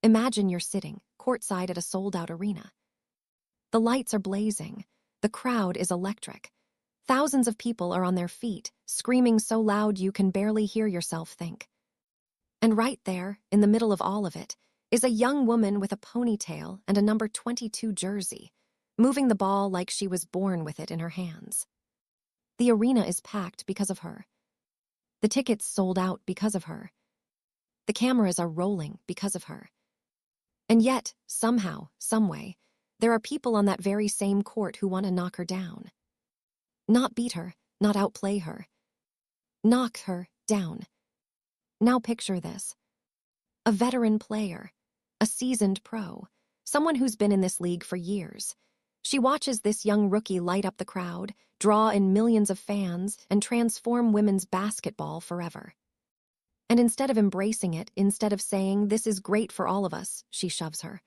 Imagine you're sitting, courtside at a sold-out arena. The lights are blazing. The crowd is electric. Thousands of people are on their feet, screaming so loud you can barely hear yourself think. And right there, in the middle of all of it, is a young woman with a ponytail and a number 22 jersey, moving the ball like she was born with it in her hands. The arena is packed because of her. The tickets sold out because of her. The cameras are rolling because of her. And yet, somehow, someway, there are people on that very same court who want to knock her down. Not beat her, not outplay her. Knock her down. Now picture this. A veteran player, a seasoned pro, someone who's been in this league for years. She watches this young rookie light up the crowd, draw in millions of fans, and transform women's basketball forever. And instead of embracing it, instead of saying, "This is great for all of us," she shoves her.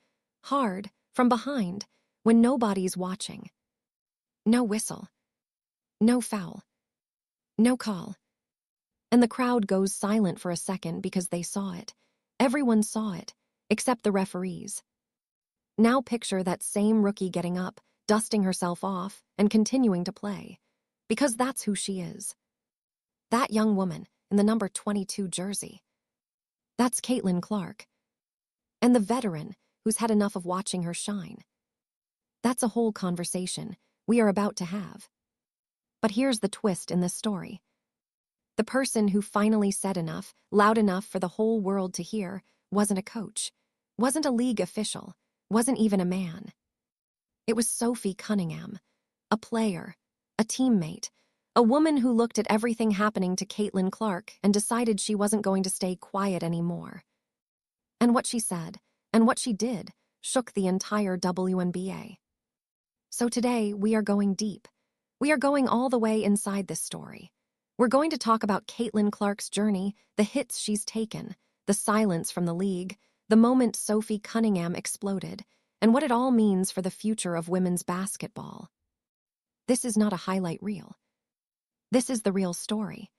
Hard, from behind, when nobody's watching. No whistle. No foul. No call. And the crowd goes silent for a second because they saw it. Everyone saw it, except the referees. Now picture that same rookie getting up, dusting herself off, and continuing to play. Because that's who she is. That young woman in the number 22 jersey. That's Caitlin Clark. And the veteran who's had enough of watching her shine. That's a whole conversation we are about to have. But here's the twist in this story. The person who finally said enough, loud enough for the whole world to hear, wasn't a coach, wasn't a league official, wasn't even a man. It was Sophie Cunningham, a player, a teammate, a woman who looked at everything happening to Caitlin Clark and decided she wasn't going to stay quiet anymore. And what she said, and what she did, shook the entire WNBA. So today, we are going deep. We are going all the way inside this story. We're going to talk about Caitlin Clark's journey, the hits she's taken, the silence from the league, the moment Sophie Cunningham exploded, and what it all means for the future of women's basketball. This is not a highlight reel. This is the real story.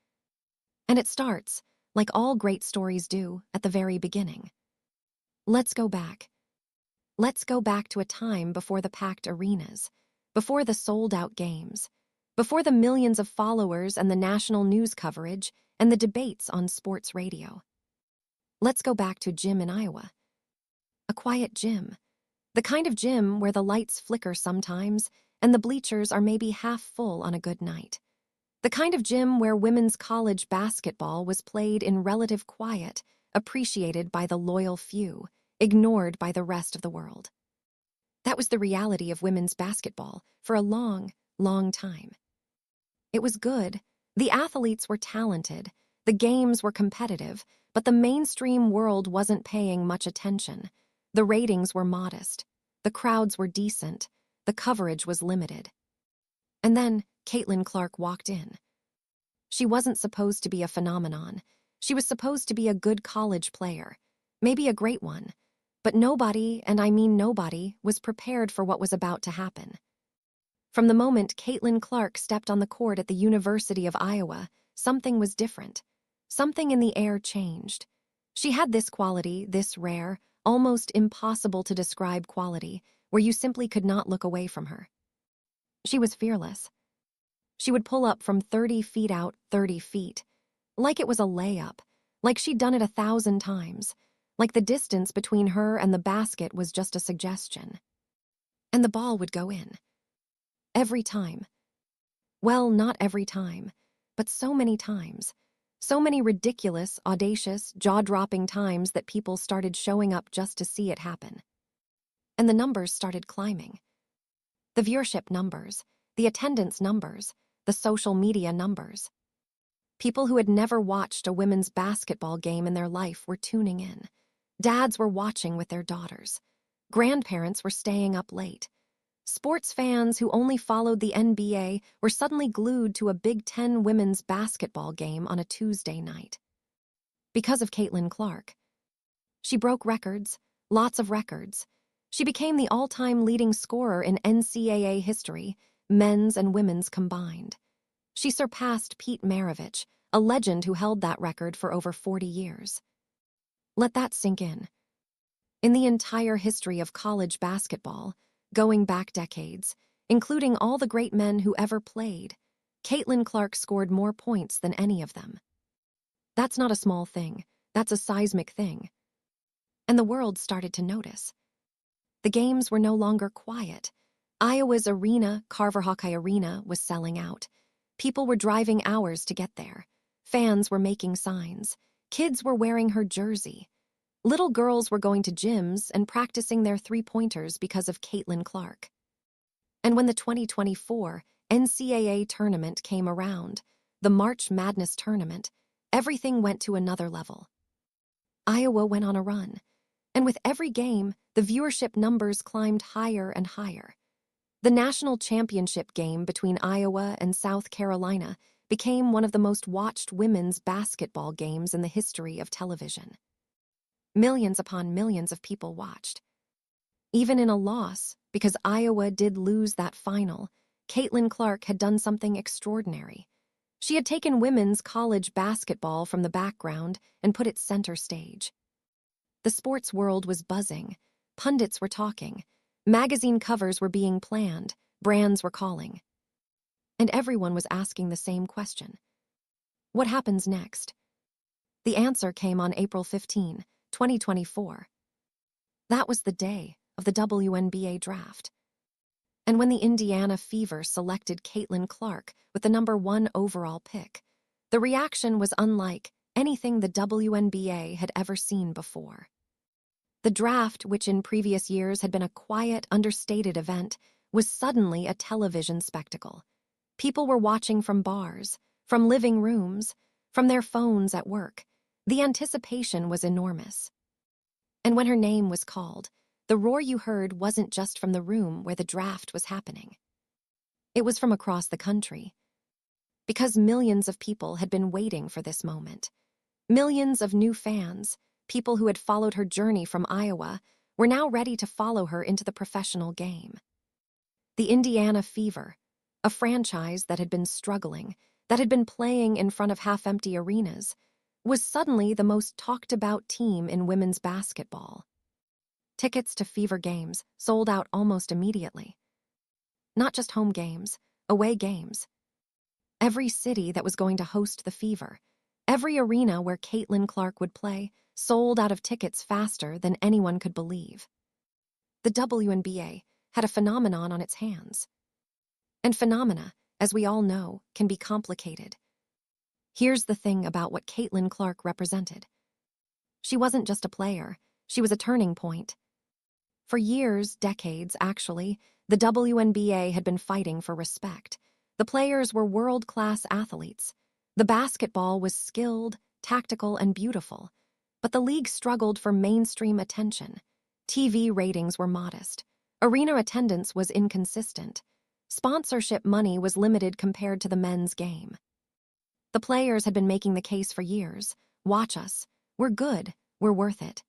And it starts, like all great stories do, at the very beginning. Let's go back. Let's go back to a time before the packed arenas, before the sold-out games, before the millions of followers and the national news coverage and the debates on sports radio. Let's go back to gym in Iowa. A quiet gym. The kind of gym where the lights flicker sometimes and the bleachers are maybe half full on a good night. The kind of gym where women's college basketball was played in relative quiet, appreciated by the loyal few, ignored by the rest of the world. That was the reality of women's basketball for a long, long time. It was good, the athletes were talented, the games were competitive, but the mainstream world wasn't paying much attention. The ratings were modest, the crowds were decent, the coverage was limited. And then Caitlin Clark walked in. She wasn't supposed to be a phenomenon. She was supposed to be a good college player, maybe a great one. But nobody, and I mean nobody, was prepared for what was about to happen. From the moment Caitlin Clark stepped on the court at the University of Iowa, something was different. Something in the air changed. She had this quality, this rare, almost impossible to describe quality, where you simply could not look away from her. She was fearless. She would pull up from 30 feet out 30 feet, like it was a layup, like she'd done it 1,000 times, like the distance between her and the basket was just a suggestion. And the ball would go in. Every time. Well, not every time, but so many times. So many ridiculous, audacious, jaw-dropping times that people started showing up just to see it happen. And the numbers started climbing. The viewership numbers, the attendance numbers, the social media numbers. People who had never watched a women's basketball game in their life were tuning in. Dads were watching with their daughters. Grandparents were staying up late. Sports fans who only followed the NBA were suddenly glued to a Big Ten women's basketball game on a Tuesday night. Because of Caitlin Clark. She broke records, lots of records. She became the all-time leading scorer in NCAA history, men's and women's combined. She surpassed Pete Maravich, a legend who held that record for over 40 years. Let that sink in. In the entire history of college basketball, going back decades, including all the great men who ever played, Caitlin Clark scored more points than any of them. That's not a small thing, that's a seismic thing. And the world started to notice. The games were no longer quiet. Iowa's arena, Carver Hawkeye Arena, was selling out. People were driving hours to get there. Fans were making signs. Kids were wearing her jersey. Little girls were going to gyms and practicing their three-pointers because of Caitlin Clark. And when the 2024 NCAA tournament came around, the March Madness tournament, everything went to another level. Iowa went on a run, and with every game, the viewership numbers climbed higher and higher. The national championship game between Iowa and South Carolina became one of the most watched women's basketball games in the history of television. Millions upon millions of people watched. Even in a loss, because Iowa did lose that final, Caitlin Clark had done something extraordinary. She had taken women's college basketball from the background and put it center stage. The sports world was buzzing. Pundits were talking. Magazine covers were being planned. Brands were calling. And everyone was asking the same question. What happens next? The answer came on April 15, 2024. That was the day of the WNBA Draft. And when the Indiana Fever selected Caitlin Clark with the #1 overall pick, the reaction was unlike anything the WNBA had ever seen before. The draft, which in previous years had been a quiet, understated event, was suddenly a television spectacle. People were watching from bars, from living rooms, from their phones at work. The anticipation was enormous. And when her name was called, the roar you heard wasn't just from the room where the draft was happening. It was from across the country. Because millions of people had been waiting for this moment. Millions of new fans, people who had followed her journey from Iowa, were now ready to follow her into the professional game. The Indiana Fever, a franchise that had been struggling, that had been playing in front of half-empty arenas, was suddenly the most talked-about team in women's basketball. Tickets to Fever games sold out almost immediately. Not just home games, away games. Every city that was going to host the Fever, every arena where Caitlin Clark would play, sold out of tickets faster than anyone could believe. The WNBA had a phenomenon on its hands. And phenomena, as we all know, can be complicated. Here's the thing about what Caitlin Clark represented. She wasn't just a player, she was a turning point. For years, decades actually, the WNBA had been fighting for respect. The players were world-class athletes. The basketball was skilled, tactical, and beautiful. But the league struggled for mainstream attention. TV ratings were modest. Arena attendance was inconsistent. Sponsorship money was limited compared to the men's game. The players had been making the case for years. Watch us. We're good. We're worth it.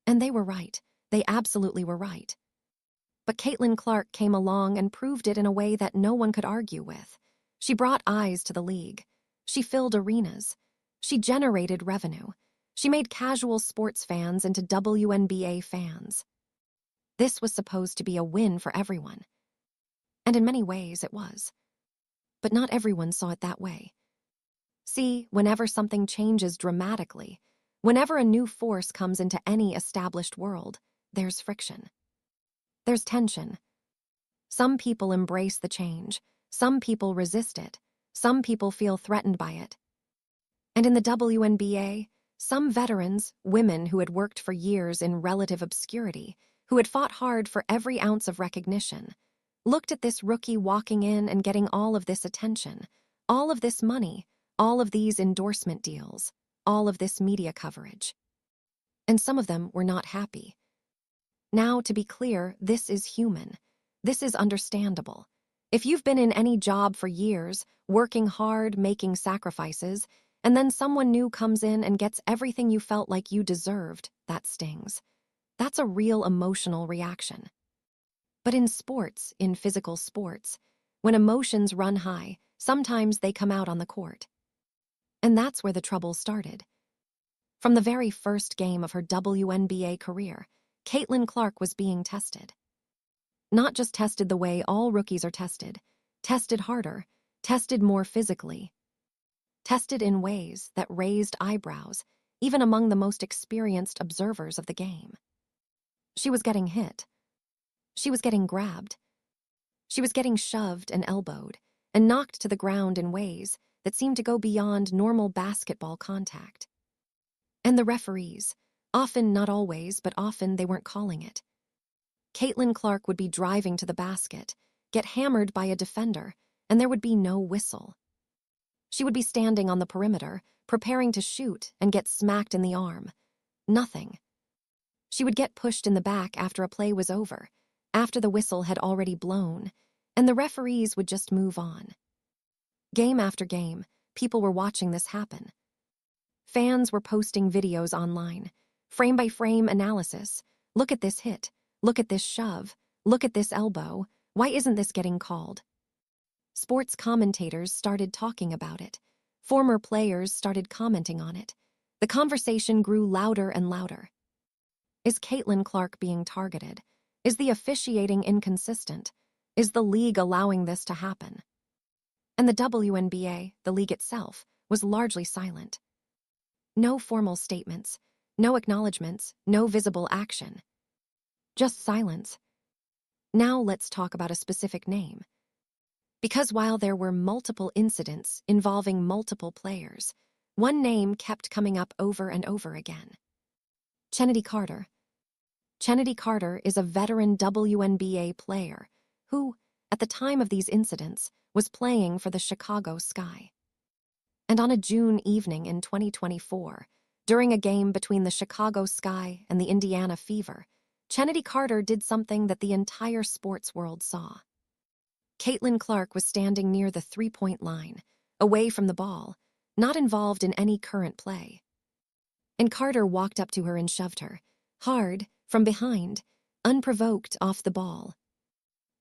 And they were right. They absolutely were right. But Caitlin Clark came along and proved it in a way that no one could argue with. She brought eyes to the league. She filled arenas. She generated revenue. She made casual sports fans into WNBA fans. This was supposed to be a win for everyone. And in many ways it was. But not everyone saw it that way. See, whenever something changes dramatically, whenever a new force comes into any established world, there's friction. There's tension. Some people embrace the change. Some people resist it. Some people feel threatened by it. And in the WNBA, some veterans, women who had worked for years in relative obscurity, who had fought hard for every ounce of recognition, looked at this rookie walking in and getting all of this attention, all of this money, all of these endorsement deals, all of this media coverage. And some of them were not happy. Now, to be clear, this is human. This is understandable. If you've been in any job for years, working hard, making sacrifices, and then someone new comes in and gets everything you felt like you deserved, that stings. That's a real emotional reaction. But in sports, in physical sports, when emotions run high, sometimes they come out on the court. And that's where the trouble started. From the very first game of her WNBA career, Caitlin Clark was being tested. Not just tested the way all rookies are tested harder, tested more physically, tested in ways that raised eyebrows, even among the most experienced observers of the game. She was getting hit. She was getting grabbed. She was getting shoved and elbowed and knocked to the ground in ways that seemed to go beyond normal basketball contact. And the referees, often, not always, but often they weren't calling it. Caitlin Clark would be driving to the basket, get hammered by a defender, and there would be no whistle. She would be standing on the perimeter, preparing to shoot and get smacked in the arm. Nothing. She would get pushed in the back after a play was over, after the whistle had already blown, and the referees would just move on. Game after game, people were watching this happen. Fans were posting videos online, frame-by-frame analysis. Look at this hit. Look at this shove. Look at this elbow. Why isn't this getting called? Sports commentators started talking about it. Former players started commenting on it. The conversation grew louder and louder. Is Caitlin Clark being targeted? Is the officiating inconsistent? Is the league allowing this to happen? And the WNBA, the league itself, was largely silent. No formal statements, no acknowledgments, no visible action. Just silence. Now let's talk about a specific name. Because while there were multiple incidents involving multiple players, one name kept coming up over and over again. Chennedy Carter. Chennedy Carter is a veteran WNBA player who, at the time of these incidents, was playing for the Chicago Sky. And on a June evening in 2024, during a game between the Chicago Sky and the Indiana Fever, Chennedy Carter did something that the entire sports world saw. Caitlin Clark was standing near the three-point line, away from the ball, not involved in any current play. And Carter walked up to her and shoved her, hard, from behind, unprovoked off the ball.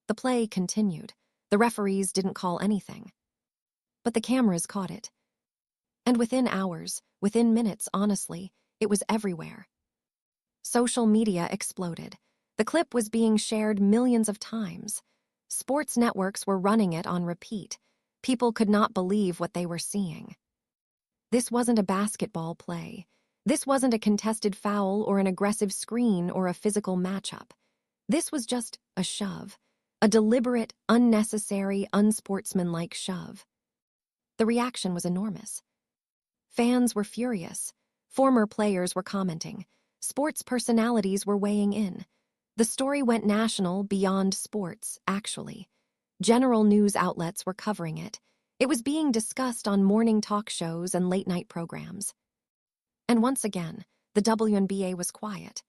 The play continued. The referees didn't call anything. But the cameras caught it. And within hours, within minutes, honestly, it was everywhere. Social media exploded. The clip was being shared millions of times. Sports networks were running it on repeat. People could not believe what they were seeing. This wasn't a basketball play. This wasn't a contested foul or an aggressive screen or a physical matchup. This was just a shove, a deliberate, unnecessary, unsportsmanlike shove. The reaction was enormous. Fans were furious. Former players were commenting. Sports personalities were weighing in. The story went national beyond sports, actually. General news outlets were covering it. It was being discussed on morning talk shows and late-night programs. And once again, the WNBA was quiet.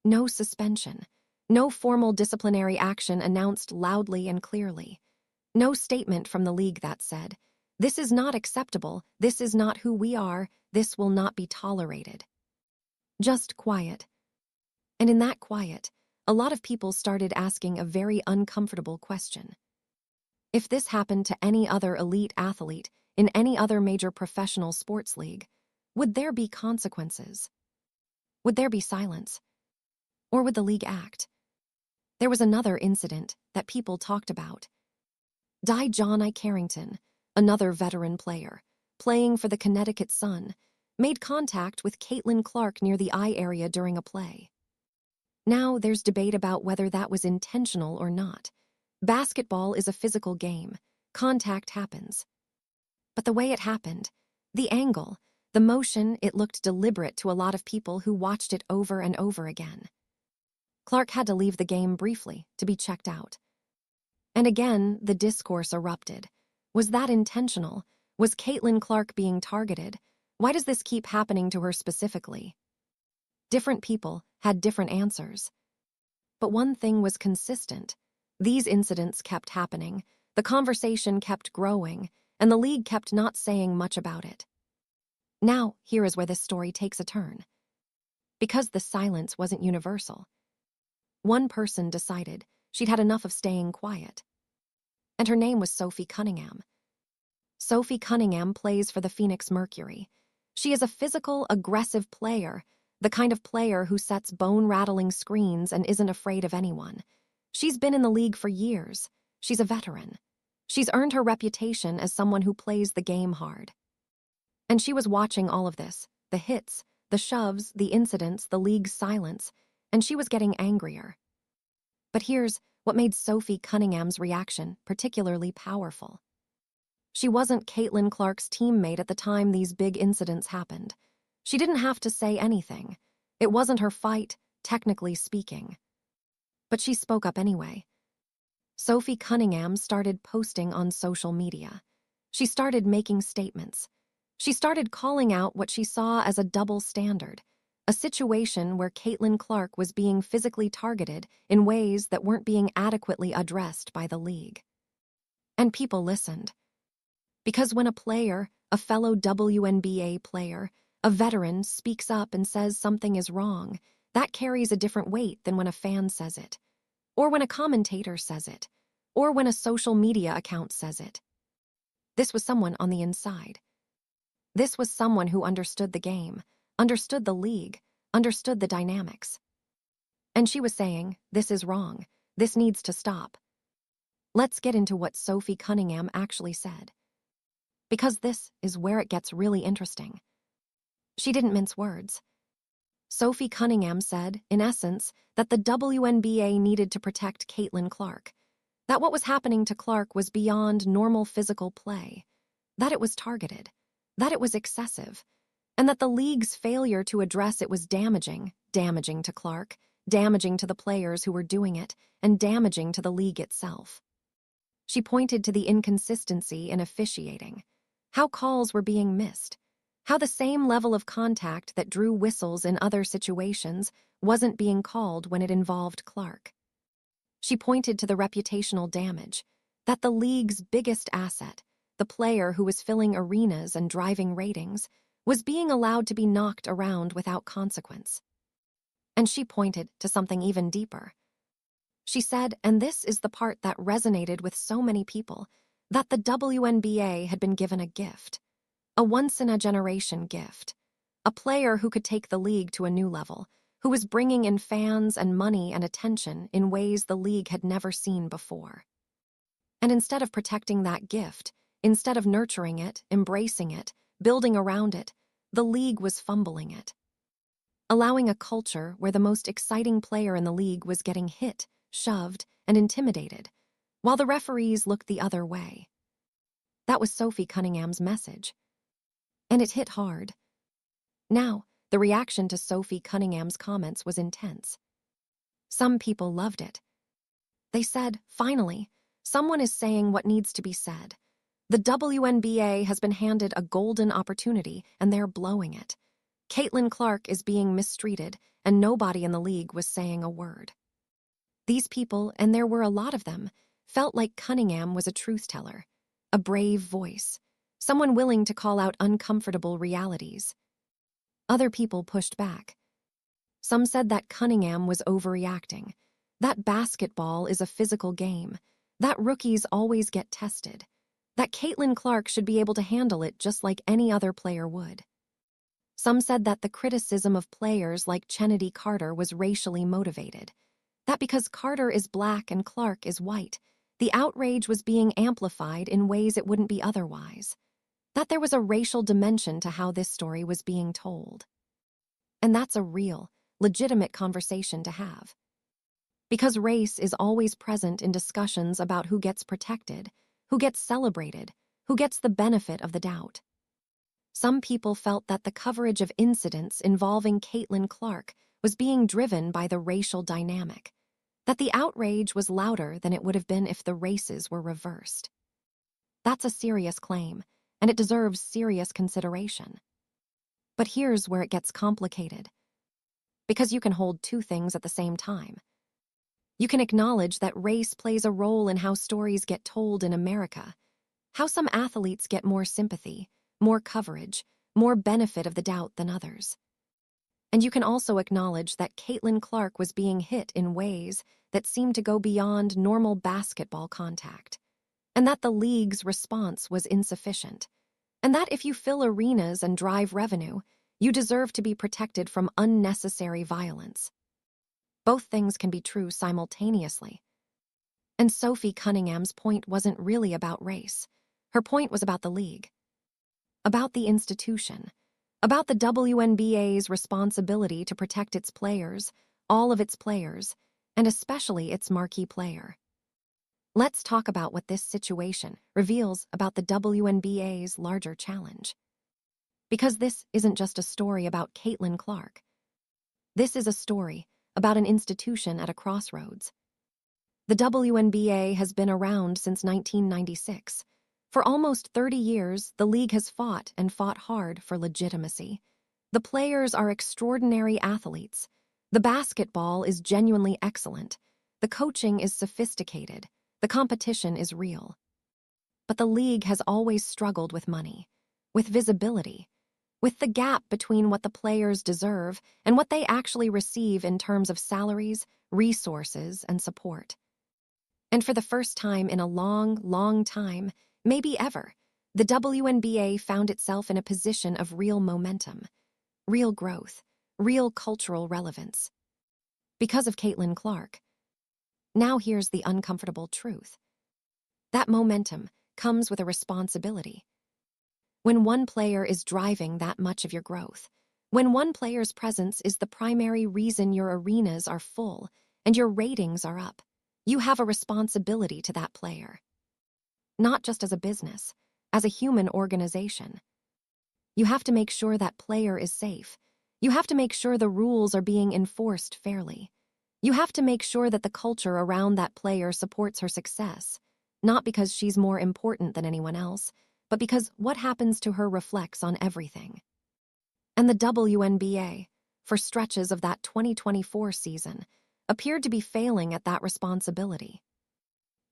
No suspension. No formal disciplinary action announced loudly and clearly. No statement from the league that said, "This is not acceptable, this is not who we are, this will not be tolerated." Just quiet. And in that quiet, a lot of people started asking a very uncomfortable question. If this happened to any other elite athlete in any other major professional sports league, would there be consequences? Would there be silence? Or would the league act? There was another incident that people talked about. John I. Carrington, another veteran player, playing for the Connecticut Sun, made contact with Caitlin Clark near the eye area during a play. Now there's debate about whether that was intentional or not. Basketball is a physical game. Contact happens. But the way it happened, the angle, the motion, it looked deliberate to a lot of people who watched it over and over again. Clark had to leave the game briefly to be checked out. And again, the discourse erupted. Was that intentional? Was Caitlin Clark being targeted? Why does this keep happening to her specifically? Different people had different answers. But one thing was consistent. These incidents kept happening, the conversation kept growing, and the league kept not saying much about it. Now, here is where this story takes a turn. Because the silence wasn't universal. One person decided she'd had enough of staying quiet. And her name was Sophie Cunningham. Sophie Cunningham plays for the Phoenix Mercury. She is a physical, aggressive player, The kind of player who sets bone-rattling screens and isn't afraid of anyone. She's been in the league for years. She's a veteran. She's earned her reputation as someone who plays the game hard. And she was watching all of this, the hits, the shoves, the incidents, the league's silence, and she was getting angrier. But here's what made Sophie Cunningham's reaction particularly powerful. She wasn't Caitlin Clark's teammate at the time these big incidents happened. She didn't have to say anything. It wasn't her fight, technically speaking. But she spoke up anyway. Sophie Cunningham started posting on social media. She started making statements. She started calling out what she saw as a double standard, a situation where Caitlin Clark was being physically targeted in ways that weren't being adequately addressed by the league. And people listened. Because when a player, a fellow WNBA player, a veteran speaks up and says something is wrong, that carries a different weight than when a fan says it, or when a commentator says it, or when a social media account says it. This was someone on the inside. This was someone who understood the game, understood the league, understood the dynamics. And she was saying, this is wrong. This needs to stop. Let's get into what Sophie Cunningham actually said. Because this is where it gets really interesting. She didn't mince words. Sophie Cunningham said, in essence, that the WNBA needed to protect Caitlin Clark, that what was happening to Clark was beyond normal physical play, that it was targeted, that it was excessive, and that the league's failure to address it was damaging to Clark, damaging to the players who were doing it, and damaging to the league itself. She pointed to the inconsistency in officiating, how calls were being missed, how the same level of contact that drew whistles in other situations wasn't being called when it involved Clark. She pointed to the reputational damage, that the league's biggest asset, the player who was filling arenas and driving ratings, was being allowed to be knocked around without consequence. And she pointed to something even deeper. She said, and this is the part that resonated with so many people, that the WNBA had been given a gift. A once-in-a-generation gift. A player who could take the league to a new level, who was bringing in fans and money and attention in ways the league had never seen before. And instead of protecting that gift, instead of nurturing it, embracing it, building around it, the league was fumbling it. Allowing a culture where the most exciting player in the league was getting hit, shoved, and intimidated, while the referees looked the other way. That was Sophie Cunningham's message. And it hit hard. Now, the reaction to Sophie Cunningham's comments was intense. Some people loved it. They said, finally, someone is saying what needs to be said. The WNBA has been handed a golden opportunity, and they're blowing it. Caitlin Clark is being mistreated, and nobody in the league was saying a word. These people, and there were a lot of them, felt like Cunningham was a truth-teller, a brave voice, someone willing to call out uncomfortable realities. Other people pushed back. Some said that Cunningham was overreacting, that basketball is a physical game, that rookies always get tested, that Caitlin Clark should be able to handle it just like any other player would. Some said that the criticism of players like Chennedy Carter was racially motivated, that because Carter is black and Clark is white, the outrage was being amplified in ways it wouldn't be otherwise, that there was a racial dimension to how this story was being told. And that's a real, legitimate conversation to have. Because race is always present in discussions about who gets protected, who gets celebrated, who gets the benefit of the doubt. Some people felt that the coverage of incidents involving Caitlin Clark was being driven by the racial dynamic, that the outrage was louder than it would have been if the races were reversed. That's a serious claim, and it deserves serious consideration. But here's where it gets complicated. Because you can hold two things at the same time. You can acknowledge that race plays a role in how stories get told in America, how some athletes get more sympathy, more coverage, more benefit of the doubt than others. And you can also acknowledge that Caitlin Clark was being hit in ways that seemed to go beyond normal basketball contact, and that the league's response was insufficient, and that if you fill arenas and drive revenue, You deserve to be protected from unnecessary violence. Both things can be true simultaneously. And Sophie Cunningham's point wasn't really about race. Her point was about the league, about the institution, about the WNBA's responsibility to protect its players, all of its players, and especially its marquee player. Let's talk about what this situation reveals about the WNBA's larger challenge. Because this isn't just a story about Caitlin Clark. This is a story about an institution at a crossroads. The WNBA has been around since 1996. For almost 30 years, the league has fought and fought hard for legitimacy. The players are extraordinary athletes. The basketball is genuinely excellent. The coaching is sophisticated. The competition is real. But the league has always struggled with money, with visibility, with the gap between what the players deserve and what they actually receive in terms of salaries, resources, and support. And for the first time in a long, long time, maybe ever, the WNBA found itself in a position of real momentum, real growth, real cultural relevance. Because of Caitlin Clark. Now here's the uncomfortable truth. That momentum comes with a responsibility. When one player is driving that much of your growth, when one player's presence is the primary reason your arenas are full and your ratings are up, you have a responsibility to that player. Not just as a business, as a human organization. You have to make sure that player is safe. You have to make sure the rules are being enforced fairly. You have to make sure that the culture around that player supports her success, not because she's more important than anyone else, but because what happens to her reflects on everything. And the WNBA, for stretches of that 2024 season, appeared to be failing at that responsibility.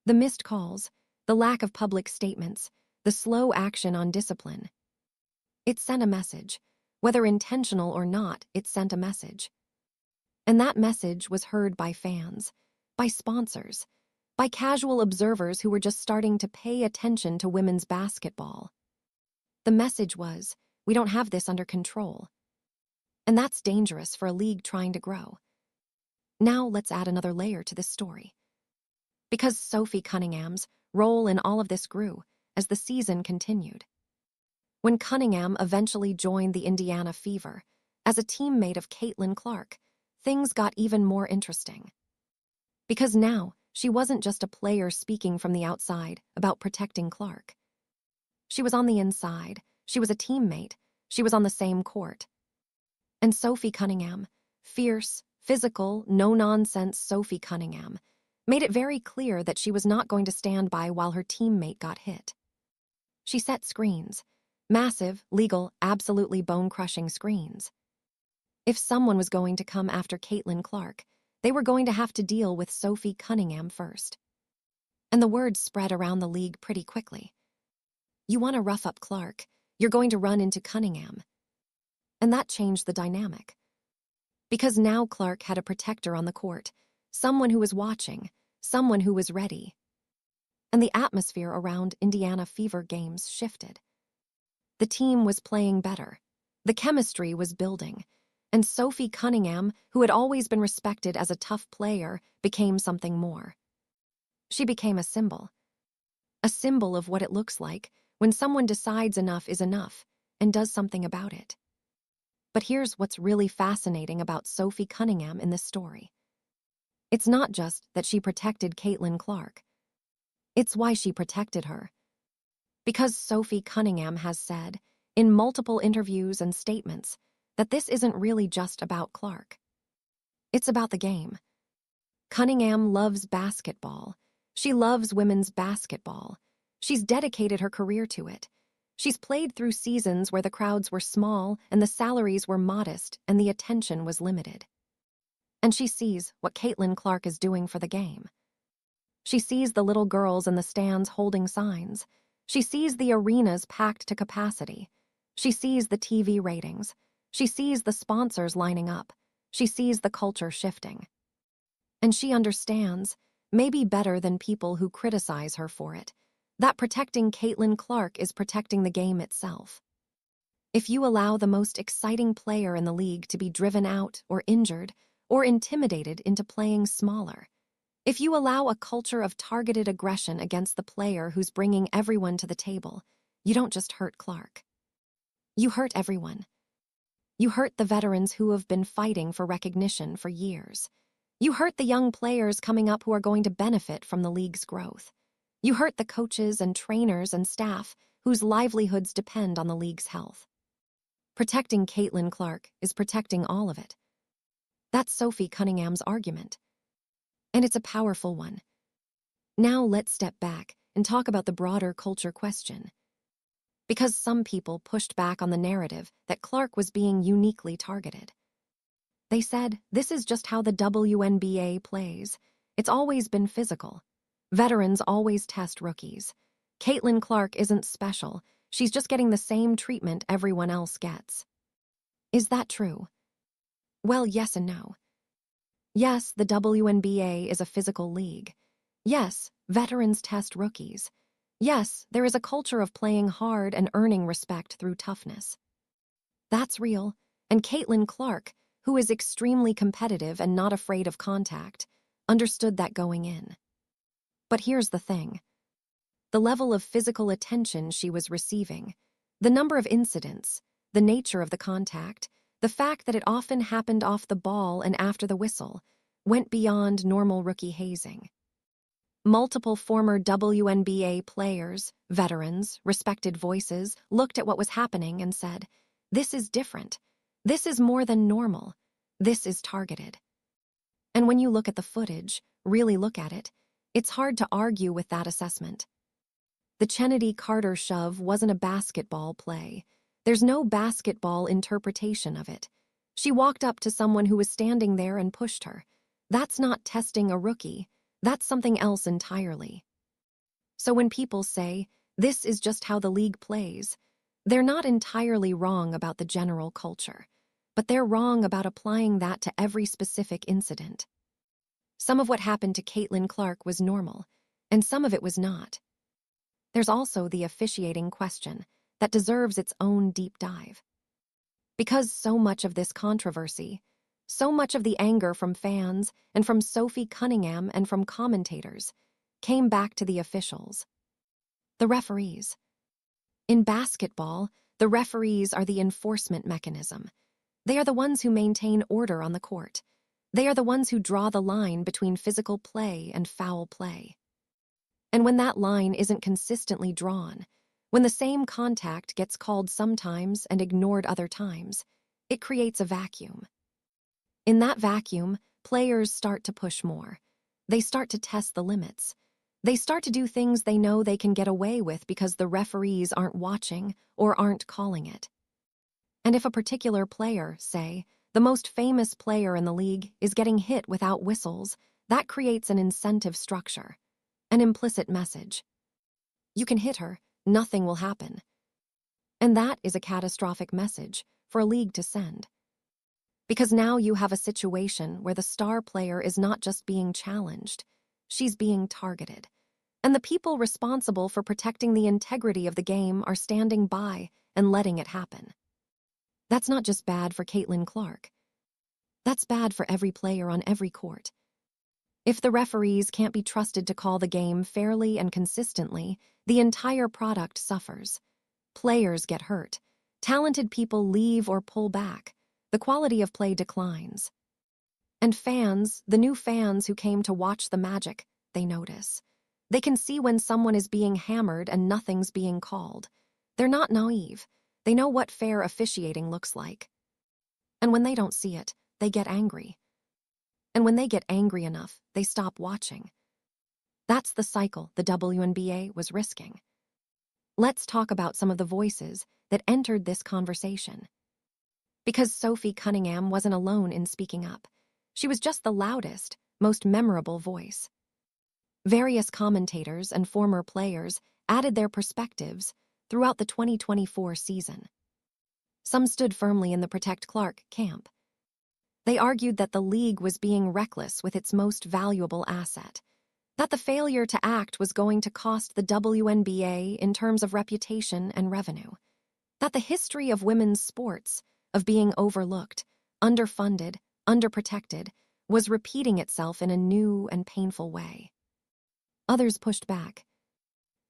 The missed calls, the lack of public statements, the slow action on discipline. It sent a message. Whether intentional or not, it sent a message. And that message was heard by fans, by sponsors, by casual observers who were just starting to pay attention to women's basketball. The message was, we don't have this under control. And that's dangerous for a league trying to grow. Now let's add another layer to this story. Because Sophie Cunningham's role in all of this grew as the season continued. When Cunningham eventually joined the Indiana Fever as a teammate of Caitlin Clark, things got even more interesting. Because now, she wasn't just a player speaking from the outside about protecting Clark. She was on the inside, she was a teammate, she was on the same court. And Sophie Cunningham, fierce, physical, no-nonsense Sophie Cunningham, made it very clear that she was not going to stand by while her teammate got hit. She set screens, massive, legal, absolutely bone-crushing screens. If someone was going to come after Caitlin Clark, they were going to have to deal with Sophie Cunningham first. And the word spread around the league pretty quickly. You want to rough up Clark, you're going to run into Cunningham. And that changed the dynamic. Because now Clark had a protector on the court, someone who was watching, someone who was ready. And the atmosphere around Indiana Fever games shifted. The team was playing better. The chemistry was building. And Sophie Cunningham, who had always been respected as a tough player, became something more. She became a symbol of what it looks like when someone decides enough is enough and does something about it. But here's what's really fascinating about Sophie Cunningham in this story. It's not just that she protected Caitlin Clark. It's why she protected her. Because Sophie Cunningham has said, in multiple interviews and statements, that this isn't really just about Clark. It's about the game. Cunningham loves basketball. She loves women's basketball. She's dedicated her career to it. She's played through seasons where the crowds were small and the salaries were modest and the attention was limited. And she sees what Caitlin Clark is doing for the game. She sees the little girls in the stands holding signs. She sees the arenas packed to capacity. She sees the TV ratings. She sees the sponsors lining up. She sees the culture shifting. And she understands, maybe better than people who criticize her for it, that protecting Caitlin Clark is protecting the game itself. If you allow the most exciting player in the league to be driven out or injured or intimidated into playing smaller, if you allow a culture of targeted aggression against the player who's bringing everyone to the table, you don't just hurt Clark. You hurt everyone. You hurt the veterans who have been fighting for recognition for years. You hurt the young players coming up who are going to benefit from the league's growth. You hurt the coaches and trainers and staff whose livelihoods depend on the league's health. Protecting Caitlin Clark is protecting all of it. That's Sophie Cunningham's argument. And it's a powerful one. Now let's step back and talk about the broader culture question. Because some people pushed back on the narrative that Clark was being uniquely targeted. They said, this is just how the WNBA plays. It's always been physical. Veterans always test rookies. Caitlin Clark isn't special. She's just getting the same treatment everyone else gets. Is that true? Well, yes and no. Yes, the WNBA is a physical league. Yes, veterans test rookies. Yes, there is a culture of playing hard and earning respect through toughness. That's real, and Caitlin Clark, who is extremely competitive and not afraid of contact, understood that going in. But here's the thing. The level of physical attention she was receiving, the number of incidents, the nature of the contact, the fact that it often happened off the ball and after the whistle, went beyond normal rookie hazing. Multiple former WNBA players, veterans, respected voices looked at what was happening and said, this is different. This is more than normal. This is targeted. And when you look at the footage, really look at it, it's hard to argue with that assessment. The Chennedy Carter shove wasn't a basketball play. There's no basketball interpretation of it. She walked up to someone who was standing there and pushed her. That's not testing a rookie. That's something else entirely. So when people say, this is just how the league plays, they're not entirely wrong about the general culture, but they're wrong about applying that to every specific incident. Some of what happened to Caitlin Clark was normal, and some of it was not. There's also the officiating question that deserves its own deep dive. Because so much of this controversy, so much of the anger from fans and from Sophie Cunningham and from commentators came back to the officials. The referees. In basketball, the referees are the enforcement mechanism. They are the ones who maintain order on the court. They are the ones who draw the line between physical play and foul play. And when that line isn't consistently drawn, when the same contact gets called sometimes and ignored other times, it creates a vacuum. In that vacuum, players start to push more. They start to test the limits. They start to do things they know they can get away with because the referees aren't watching or aren't calling it. And if a particular player, say, the most famous player in the league, is getting hit without whistles, that creates an incentive structure, an implicit message. You can hit her, nothing will happen. And that is a catastrophic message for a league to send. Because now you have a situation where the star player is not just being challenged, she's being targeted. And the people responsible for protecting the integrity of the game are standing by and letting it happen. That's not just bad for Caitlin Clark. That's bad for every player on every court. If the referees can't be trusted to call the game fairly and consistently, the entire product suffers. Players get hurt. Talented people leave or pull back. The quality of play declines. And fans, the new fans who came to watch the magic, they notice. They can see when someone is being hammered and nothing's being called. They're not naive. They know what fair officiating looks like. And when they don't see it, they get angry. And when they get angry enough, they stop watching. That's the cycle the WNBA was risking. Let's talk about some of the voices that entered this conversation. Because Sophie Cunningham wasn't alone in speaking up. She was just the loudest, most memorable voice. Various commentators and former players added their perspectives throughout the 2024 season. Some stood firmly in the Protect Clark camp. They argued that the league was being reckless with its most valuable asset, that the failure to act was going to cost the WNBA in terms of reputation and revenue. That the history of women's sports, of being overlooked, underfunded, underprotected, was repeating itself in a new and painful way. Others pushed back.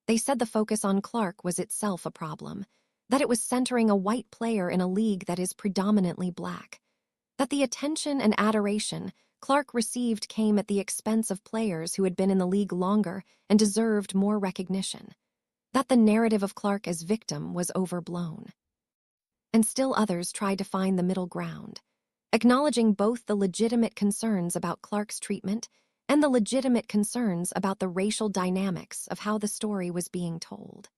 They said the focus on Clark was itself a problem, that it was centering a white player in a league that is predominantly black, that the attention and adoration Clark received came at the expense of players who had been in the league longer and deserved more recognition, that the narrative of Clark as victim was overblown. And still others tried to find the middle ground, acknowledging both the legitimate concerns about Clark's treatment and the legitimate concerns about the racial dynamics of how the story was being told.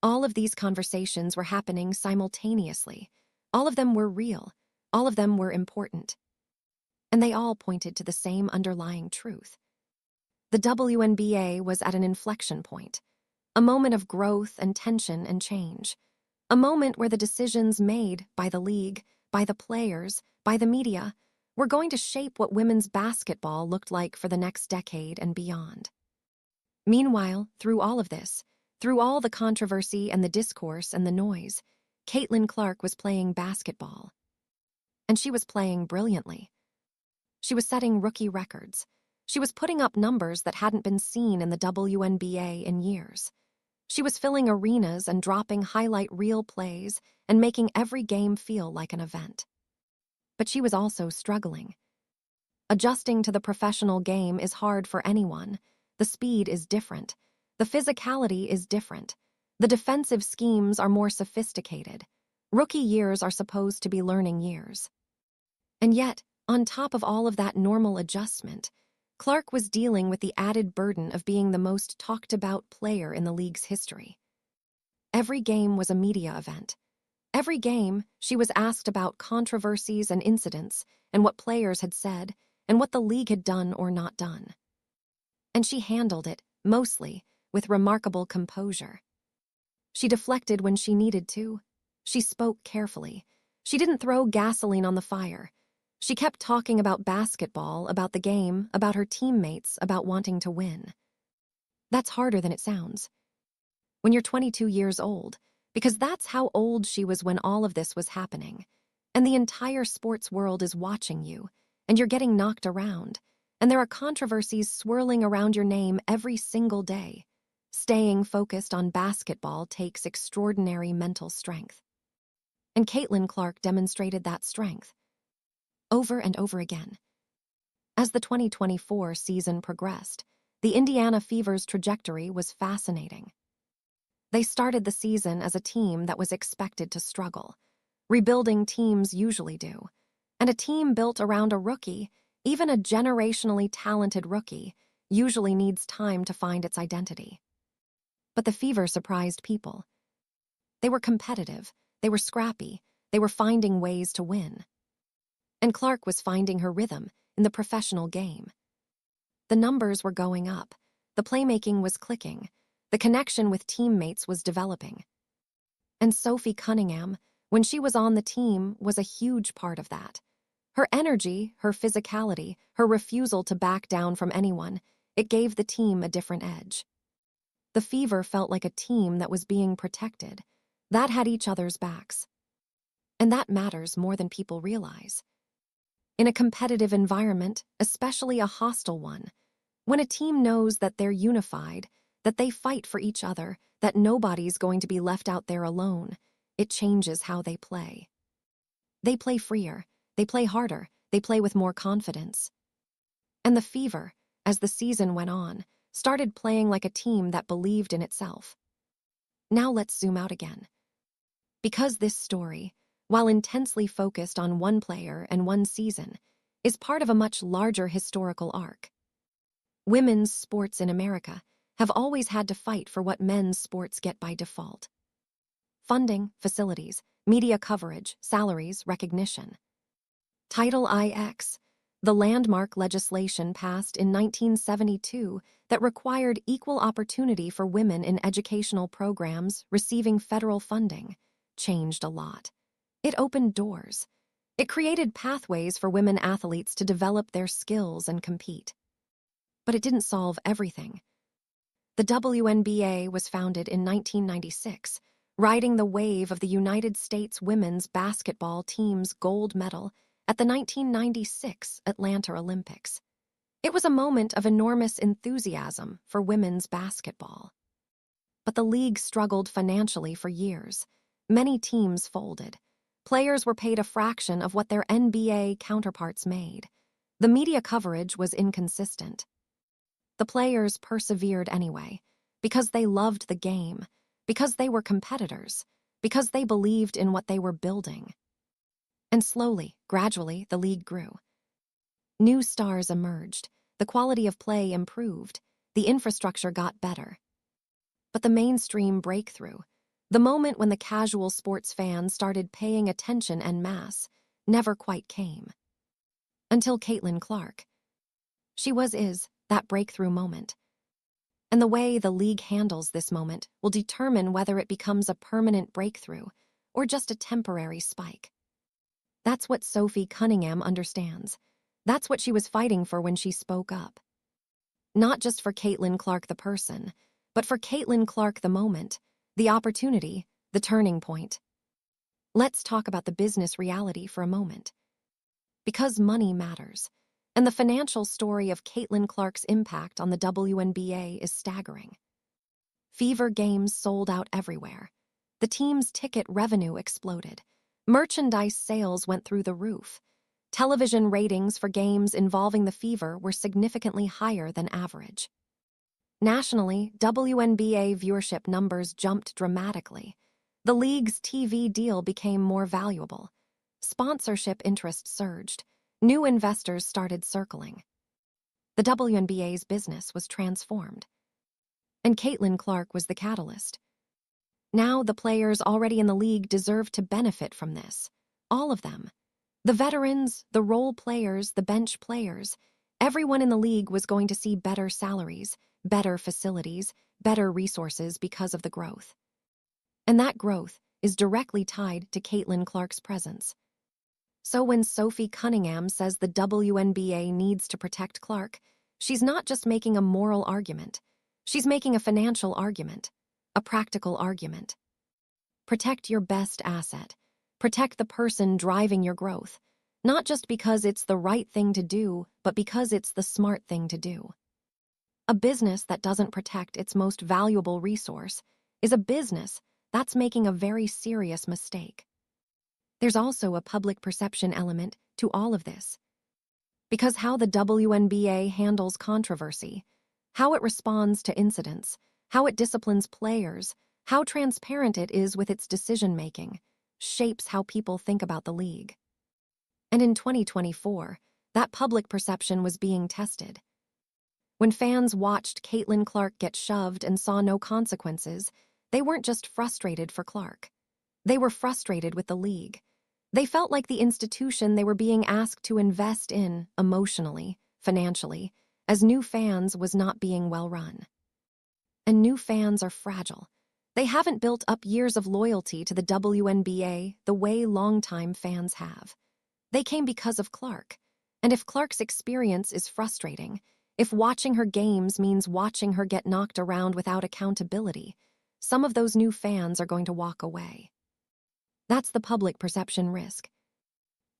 All of these conversations were happening simultaneously. All of them were real. All of them were important. And they all pointed to the same underlying truth. The WNBA was at an inflection point, a moment of growth and tension and change, a moment where the decisions made by the league, by the players, by the media, were going to shape what women's basketball looked like for the next decade and beyond. Meanwhile, through all of this, through all the controversy and the discourse and the noise, Caitlin Clark was playing basketball. And she was playing brilliantly. She was setting rookie records. She was putting up numbers that hadn't been seen in the WNBA in years. She was filling arenas and dropping highlight reel plays and making every game feel like an event. But she was also struggling. Adjusting to the professional game is hard for anyone. The speed is different. The physicality is different. The defensive schemes are more sophisticated. Rookie years are supposed to be learning years. And yet, on top of all of that normal adjustment, Clark was dealing with the added burden of being the most talked-about player in the league's history. Every game was a media event. Every game, she was asked about controversies and incidents and what players had said and what the league had done or not done. And she handled it, mostly, with remarkable composure. She deflected when she needed to. She spoke carefully. She didn't throw gasoline on the fire. She kept talking about basketball, about the game, about her teammates, about wanting to win. That's harder than it sounds. When you're 22 years old, because that's how old she was when all of this was happening, and the entire sports world is watching you, and you're getting knocked around, and there are controversies swirling around your name every single day. Staying focused on basketball takes extraordinary mental strength. And Caitlin Clark demonstrated that strength over and over again. As the 2024 season progressed, the Indiana Fever's trajectory was fascinating. They started the season as a team that was expected to struggle. Rebuilding teams usually do. And a team built around a rookie, even a generationally talented rookie, usually needs time to find its identity. But the Fever surprised people. They were competitive, they were scrappy, they were finding ways to win. And Clark was finding her rhythm in the professional game. The numbers were going up, the playmaking was clicking, the connection with teammates was developing. And Sophie Cunningham, when she was on the team, was a huge part of that. Her energy, her physicality, her refusal to back down from anyone, it gave the team a different edge. The Fever felt like a team that was being protected, that had each other's backs. And that matters more than people realize. In a competitive environment, especially a hostile one, when a team knows that they're unified, that they fight for each other, that nobody's going to be left out there alone, it changes how they play. They play freer, they play harder, they play with more confidence. And the Fever, as the season went on, started playing like a team that believed in itself. Now let's zoom out again. Because this story, while intensely focused on one player and one season, is part of a much larger historical arc. Women's sports in America have always had to fight for what men's sports get by default. Funding, facilities, media coverage, salaries, recognition. Title IX, the landmark legislation passed in 1972 that required equal opportunity for women in educational programs receiving federal funding, changed a lot. It opened doors. It created pathways for women athletes to develop their skills and compete. But it didn't solve everything. The WNBA was founded in 1996, riding the wave of the United States women's basketball team's gold medal at the 1996 Atlanta Olympics. It was a moment of enormous enthusiasm for women's basketball. But the league struggled financially for years. Many teams folded. Players were paid a fraction of what their NBA counterparts made. The media coverage was inconsistent. The players persevered anyway, because they loved the game, because they were competitors, because they believed in what they were building. And slowly, gradually, the league grew. New stars emerged, the quality of play improved, the infrastructure got better. But the mainstream breakthrough, the moment when the casual sports fan started paying attention en masse, never quite came. Until Caitlin Clark. She is that breakthrough moment. And the way the league handles this moment will determine whether it becomes a permanent breakthrough or just a temporary spike. That's what Sophie Cunningham understands. That's what she was fighting for when she spoke up. Not just for Caitlin Clark the person, but for Caitlin Clark the moment, the opportunity, the turning point. Let's talk about the business reality for a moment. Because money matters, and the financial story of Caitlin Clark's impact on the WNBA is staggering. Fever games sold out everywhere. The team's ticket revenue exploded. Merchandise sales went through the roof. Television ratings for games involving the Fever were significantly higher than average. Nationally, WNBA viewership numbers jumped dramatically. The league's TV deal became more valuable. Sponsorship interest surged. New investors started circling. The WNBA's business was transformed. And Caitlin Clark was the catalyst. Now the players already in the league deserve to benefit from this. All of them. The veterans, the role players, the bench players. Everyone in the league was going to see better salaries, better facilities, better resources because of the growth. And that growth is directly tied to Caitlin Clark's presence. So when Sophie Cunningham says the WNBA needs to protect Clark, she's not just making a moral argument. She's making a financial argument, a practical argument. Protect your best asset. Protect the person driving your growth, not just because it's the right thing to do, but because it's the smart thing to do. A business that doesn't protect its most valuable resource is a business that's making a very serious mistake. There's also a public perception element to all of this. Because how the WNBA handles controversy, how it responds to incidents, how it disciplines players, how transparent it is with its decision-making, shapes how people think about the league. And in 2024, that public perception was being tested. When fans watched Caitlin Clark get shoved and saw no consequences, they weren't just frustrated for Clark. They were frustrated with the league. They felt like the institution they were being asked to invest in, emotionally, financially, as new fans was not being well run. And new fans are fragile. They haven't built up years of loyalty to the WNBA the way longtime fans have. They came because of Clark. And if Clark's experience is frustrating, if watching her games means watching her get knocked around without accountability, some of those new fans are going to walk away. That's the public perception risk.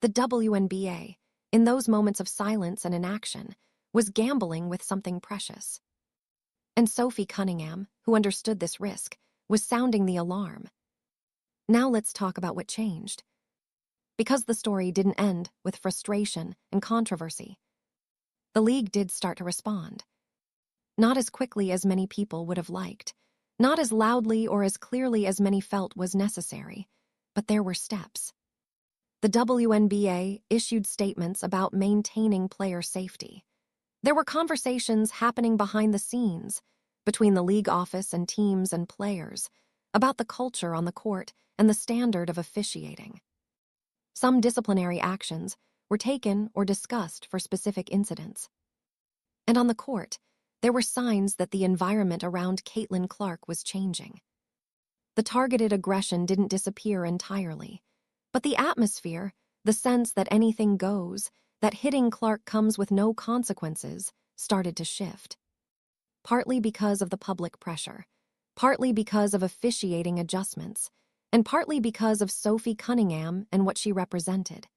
The WNBA, in those moments of silence and inaction, was gambling with something precious. And Sophie Cunningham, who understood this risk, was sounding the alarm. Now let's talk about what changed. Because the story didn't end with frustration and controversy, the league did start to respond. Not as quickly as many people would have liked, not as loudly or as clearly as many felt was necessary, but there were steps. The WNBA issued statements about maintaining player safety. There were conversations happening behind the scenes between the league office and teams and players about the culture on the court and the standard of officiating. Some disciplinary actions were taken or discussed for specific incidents. And on the court, there were signs that the environment around Caitlin Clark was changing. The targeted aggression didn't disappear entirely, but the atmosphere, the sense that anything goes, that hitting Clark comes with no consequences, started to shift. Partly because of the public pressure, partly because of officiating adjustments, and partly because of Sophie Cunningham and what she represented.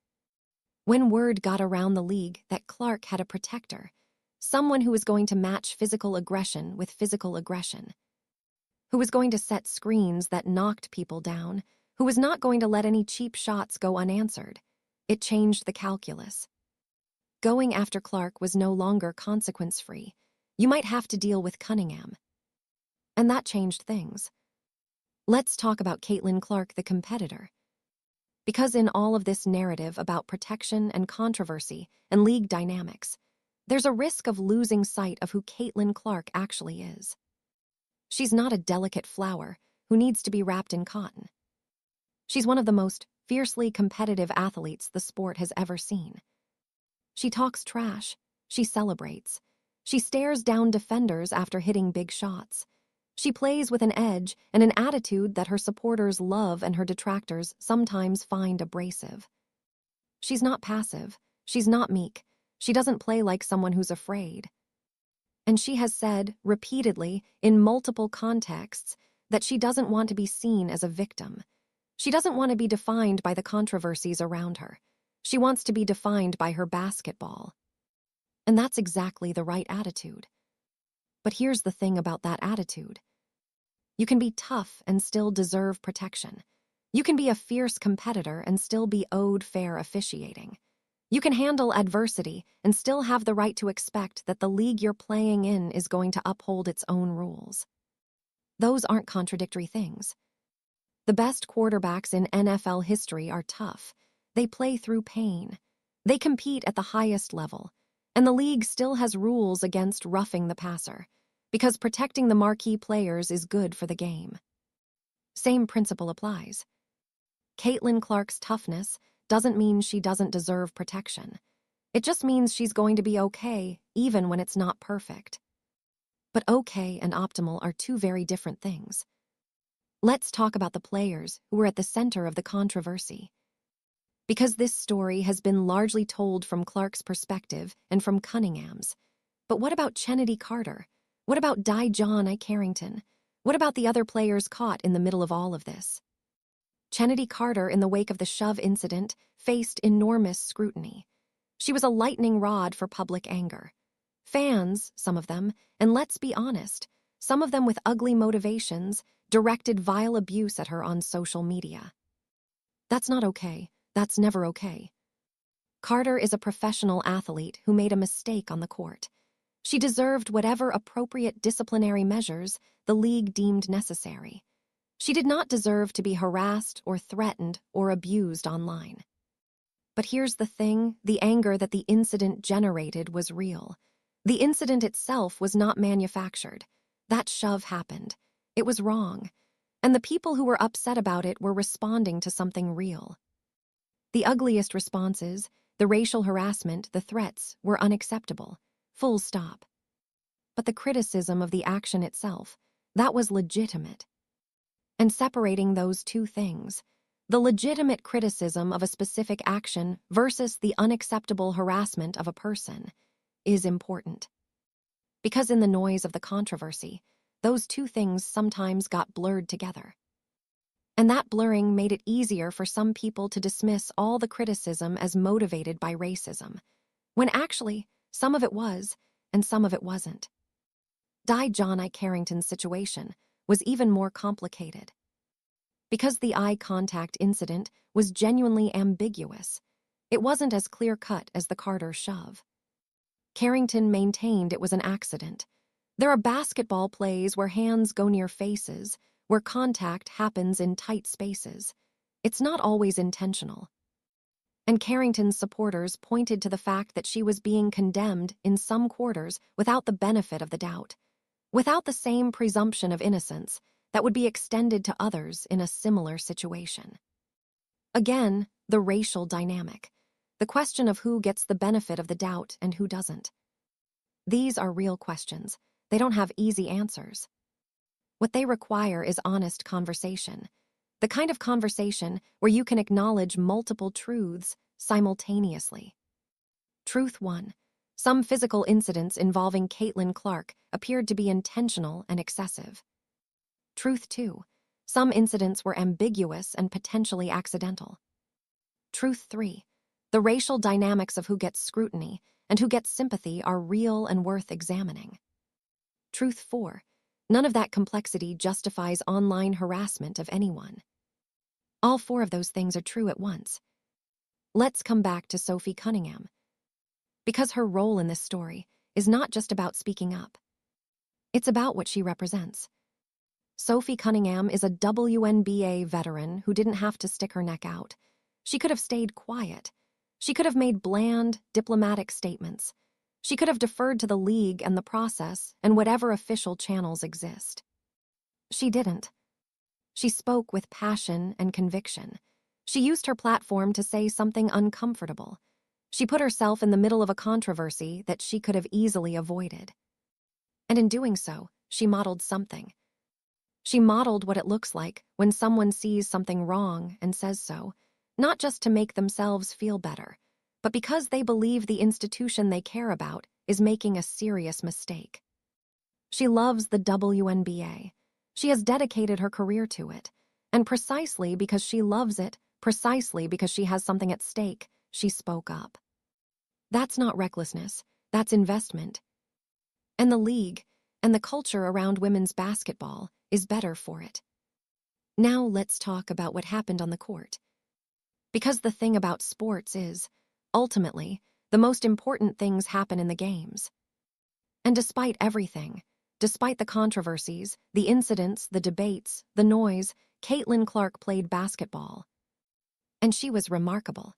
When word got around the league that Clark had a protector, someone who was going to match physical aggression with physical aggression, who was going to set screens that knocked people down, who was not going to let any cheap shots go unanswered, it changed the calculus. Going after Clark was no longer consequence-free. You might have to deal with Cunningham. And that changed things. Let's talk about Caitlin Clark, the competitor. Because in all of this narrative about protection and controversy and league dynamics, there's a risk of losing sight of who Caitlin Clark actually is. She's not a delicate flower who needs to be wrapped in cotton. She's one of the most fiercely competitive athletes the sport has ever seen. She talks trash, she celebrates, she stares down defenders after hitting big shots. She plays with an edge and an attitude that her supporters love and her detractors sometimes find abrasive. She's not passive, she's not meek, she doesn't play like someone who's afraid. And she has said, repeatedly, in multiple contexts, that she doesn't want to be seen as a victim. She doesn't want to be defined by the controversies around her. She wants to be defined by her basketball. And that's exactly the right attitude. But here's the thing about that attitude. You can be tough and still deserve protection. You can be a fierce competitor and still be owed fair officiating. You can handle adversity and still have the right to expect that the league you're playing in is going to uphold its own rules. Those aren't contradictory things. The best quarterbacks in NFL history are tough. They play through pain. They compete at the highest level. And the league still has rules against roughing the passer, because protecting the marquee players is good for the game. Same principle applies. Caitlin Clark's toughness doesn't mean she doesn't deserve protection. It just means she's going to be okay, even when it's not perfect. But okay and optimal are two very different things. Let's talk about the players who were at the center of the controversy. Because this story has been largely told from Clark's perspective and from Cunningham's. But what about Chennedy Carter? What about John Carrington? What about the other players caught in the middle of all of this? Chennedy Carter, in the wake of the shove incident, faced enormous scrutiny. She was a lightning rod for public anger. Fans, some of them, and let's be honest, some of them with ugly motivations, directed vile abuse at her on social media. That's not okay. That's never okay. Carter is a professional athlete who made a mistake on the court. She deserved whatever appropriate disciplinary measures the league deemed necessary. She did not deserve to be harassed or threatened or abused online. But here's the thing, the anger that the incident generated was real. The incident itself was not manufactured. That shove happened. It was wrong. And the people who were upset about it were responding to something real. The ugliest responses, the racial harassment, the threats, were unacceptable. Full stop. But the criticism of the action itself, that was legitimate. And separating those two things, the legitimate criticism of a specific action versus the unacceptable harassment of a person, is important. Because in the noise of the controversy, those two things sometimes got blurred together. And that blurring made it easier for some people to dismiss all the criticism as motivated by racism, when actually, some of it was, and some of it wasn't. John Carrington's situation was even more complicated. Because the eye contact incident was genuinely ambiguous, it wasn't as clear-cut as the Carter shove. Carrington maintained it was an accident. There are basketball plays where hands go near faces, where contact happens in tight spaces. It's not always intentional. And Carrington's supporters pointed to the fact that she was being condemned in some quarters without the benefit of the doubt, without the same presumption of innocence that would be extended to others in a similar situation. Again, the racial dynamic, the question of who gets the benefit of the doubt and who doesn't. These are real questions. They don't have easy answers. What they require is honest conversation, the kind of conversation where you can acknowledge multiple truths simultaneously. Truth 1. Some physical incidents involving Caitlin Clark appeared to be intentional and excessive. Truth 2. Some incidents were ambiguous and potentially accidental. Truth 3. The racial dynamics of who gets scrutiny and who gets sympathy are real and worth examining. Truth 4. None of that complexity justifies online harassment of anyone. All 4 of those things are true at once. Let's come back to Sophie Cunningham. Because her role in this story is not just about speaking up. It's about what she represents. Sophie Cunningham is a WNBA veteran who didn't have to stick her neck out. She could have stayed quiet. She could have made bland, diplomatic statements. She could have deferred to the league and the process and whatever official channels exist. She didn't. She spoke with passion and conviction. She used her platform to say something uncomfortable. She put herself in the middle of a controversy that she could have easily avoided. And in doing so, she modeled something. She modeled what it looks like when someone sees something wrong and says so, not just to make themselves feel better, but because they believe the institution they care about is making a serious mistake. She loves the WNBA. She has dedicated her career to it, and precisely because she loves it, precisely because she has something at stake, she spoke up. That's not recklessness, that's investment. And the league, and the culture around women's basketball, is better for it. Now let's talk about what happened on the court. Because the thing about sports is, ultimately, the most important things happen in the games. And despite everything, despite the controversies, the incidents, the debates, the noise, Caitlin Clark played basketball. And she was remarkable.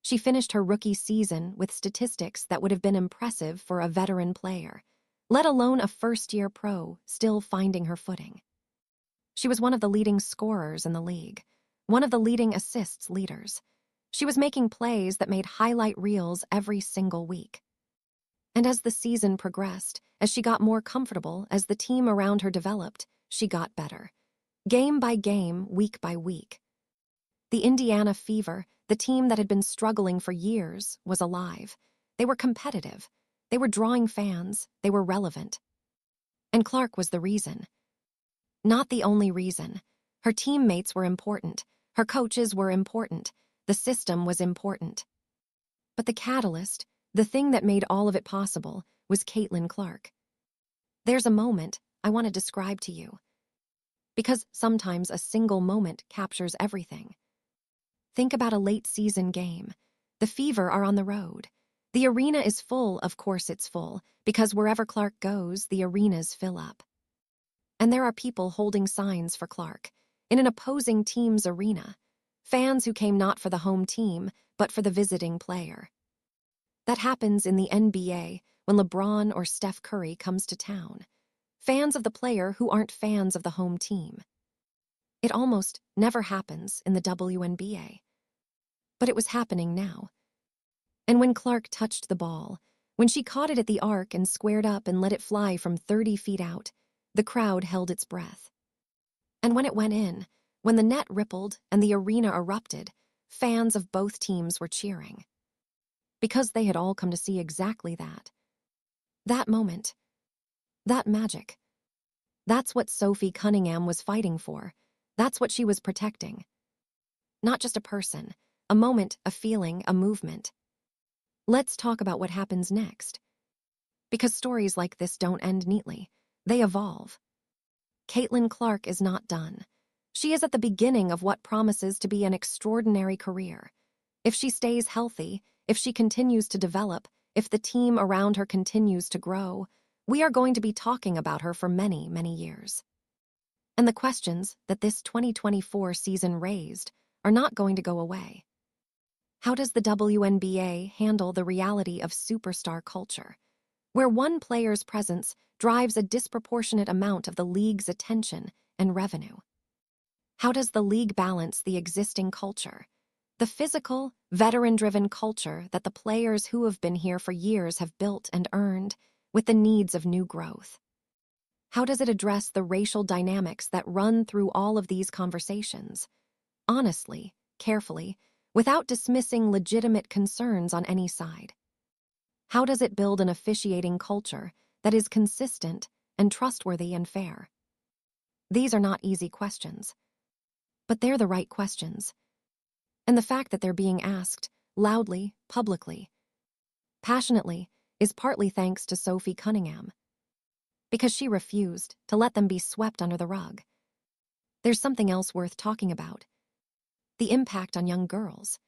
She finished her rookie season with statistics that would have been impressive for a veteran player, let alone a first-year pro still finding her footing. She was one of the leading scorers in the league, one of the leading assists leaders. She was making plays that made highlight reels every single week. And as the season progressed, as she got more comfortable, as the team around her developed, she got better. Game by game, week by week. The Indiana Fever, the team that had been struggling for years, was alive. They were competitive. They were drawing fans. They were relevant. And Clark was the reason. Not the only reason. Her teammates were important. Her coaches were important. The system was important. But the catalyst, the thing that made all of it possible, was Caitlin Clark. There's a moment I want to describe to you. Because sometimes a single moment captures everything. Think about a late-season game. The Fever are on the road. The arena is full, of course it's full, because wherever Clark goes, the arenas fill up. And there are people holding signs for Clark, in an opposing team's arena. Fans who came not for the home team, but for the visiting player. That happens in the NBA when LeBron or Steph Curry comes to town. Fans of the player who aren't fans of the home team. It almost never happens in the WNBA. But it was happening now. And when Clark touched the ball, when she caught it at the arc and squared up and let it fly from 30 feet out, the crowd held its breath. And when it went in, when the net rippled and the arena erupted, fans of both teams were cheering. Because they had all come to see exactly that. That moment. That magic. That's what Sophie Cunningham was fighting for. That's what she was protecting. Not just a person, a moment, a feeling, a movement. Let's talk about what happens next. Because stories like this don't end neatly. They evolve. Caitlin Clark is not done. She is at the beginning of what promises to be an extraordinary career. If she stays healthy, if she continues to develop, if the team around her continues to grow, we are going to be talking about her for many, many years. And the questions that this 2024 season raised are not going to go away. How does the WNBA handle the reality of superstar culture, where one player's presence drives a disproportionate amount of the league's attention and revenue? How does the league balance the existing culture, the physical, veteran-driven culture that the players who have been here for years have built and earned, with the needs of new growth? How does it address the racial dynamics that run through all of these conversations? Honestly, carefully, without dismissing legitimate concerns on any side. How does it build an officiating culture that is consistent and trustworthy and fair? These are not easy questions. But they're the right questions. And the fact that they're being asked, loudly, publicly, passionately, is partly thanks to Sophie Cunningham. Because she refused to let them be swept under the rug. There's something else worth talking about. The impact on young girls.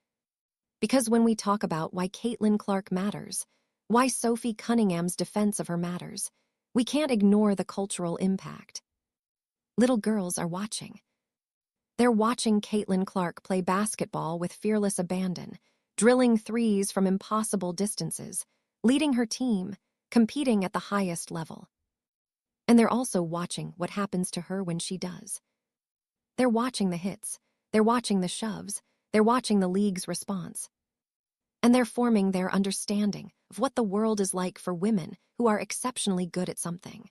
Because when we talk about why Caitlin Clark matters, why Sophie Cunningham's defense of her matters, we can't ignore the cultural impact. Little girls are watching. They're watching Caitlin Clark play basketball with fearless abandon, drilling threes from impossible distances, leading her team, competing at the highest level. And they're also watching what happens to her when she does. They're watching the hits, they're watching the shoves, they're watching the league's response. And they're forming their understanding of what the world is like for women who are exceptionally good at something.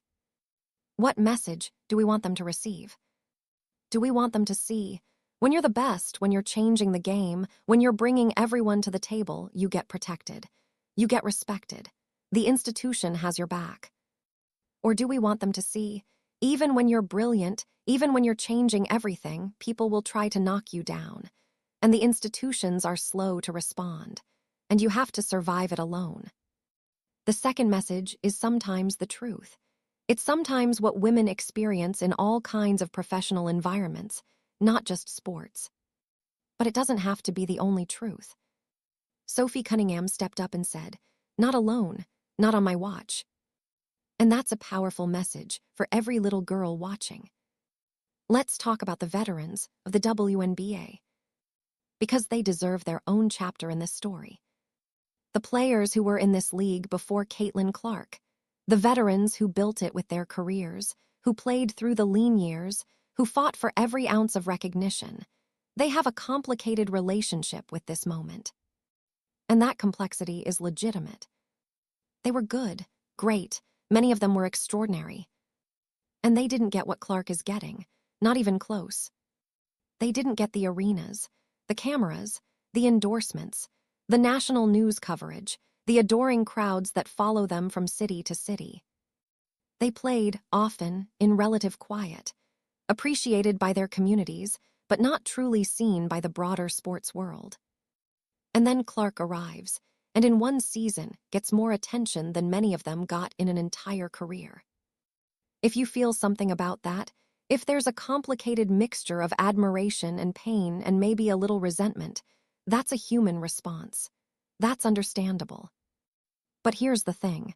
What message do we want them to receive? Do we want them to see, when you're the best, when you're changing the game, when you're bringing everyone to the table, you get protected, you get respected, the institution has your back? Or do we want them to see, even when you're brilliant, even when you're changing everything, people will try to knock you down, and the institutions are slow to respond, and you have to survive it alone? The second message is sometimes the truth. It's sometimes what women experience in all kinds of professional environments, not just sports. But it doesn't have to be the only truth. Sophie Cunningham stepped up and said, "Not alone, not on my watch." And that's a powerful message for every little girl watching. Let's talk about the veterans of the WNBA. Because they deserve their own chapter in this story. The players who were in this league before Caitlin Clark. The veterans who built it with their careers, who played through the lean years, who fought for every ounce of recognition. They have a complicated relationship with this moment. And that complexity is legitimate. They were good, great, many of them were extraordinary. And they didn't get what Clark is getting, not even close. They didn't get the arenas, the cameras, the endorsements, the national news coverage, the adoring crowds that follow them from city to city. They played, often, in relative quiet, appreciated by their communities, but not truly seen by the broader sports world. And then Clark arrives, and in one season gets more attention than many of them got in an entire career. If you feel something about that, if there's a complicated mixture of admiration and pain and maybe a little resentment, that's a human response. That's understandable. But here's the thing.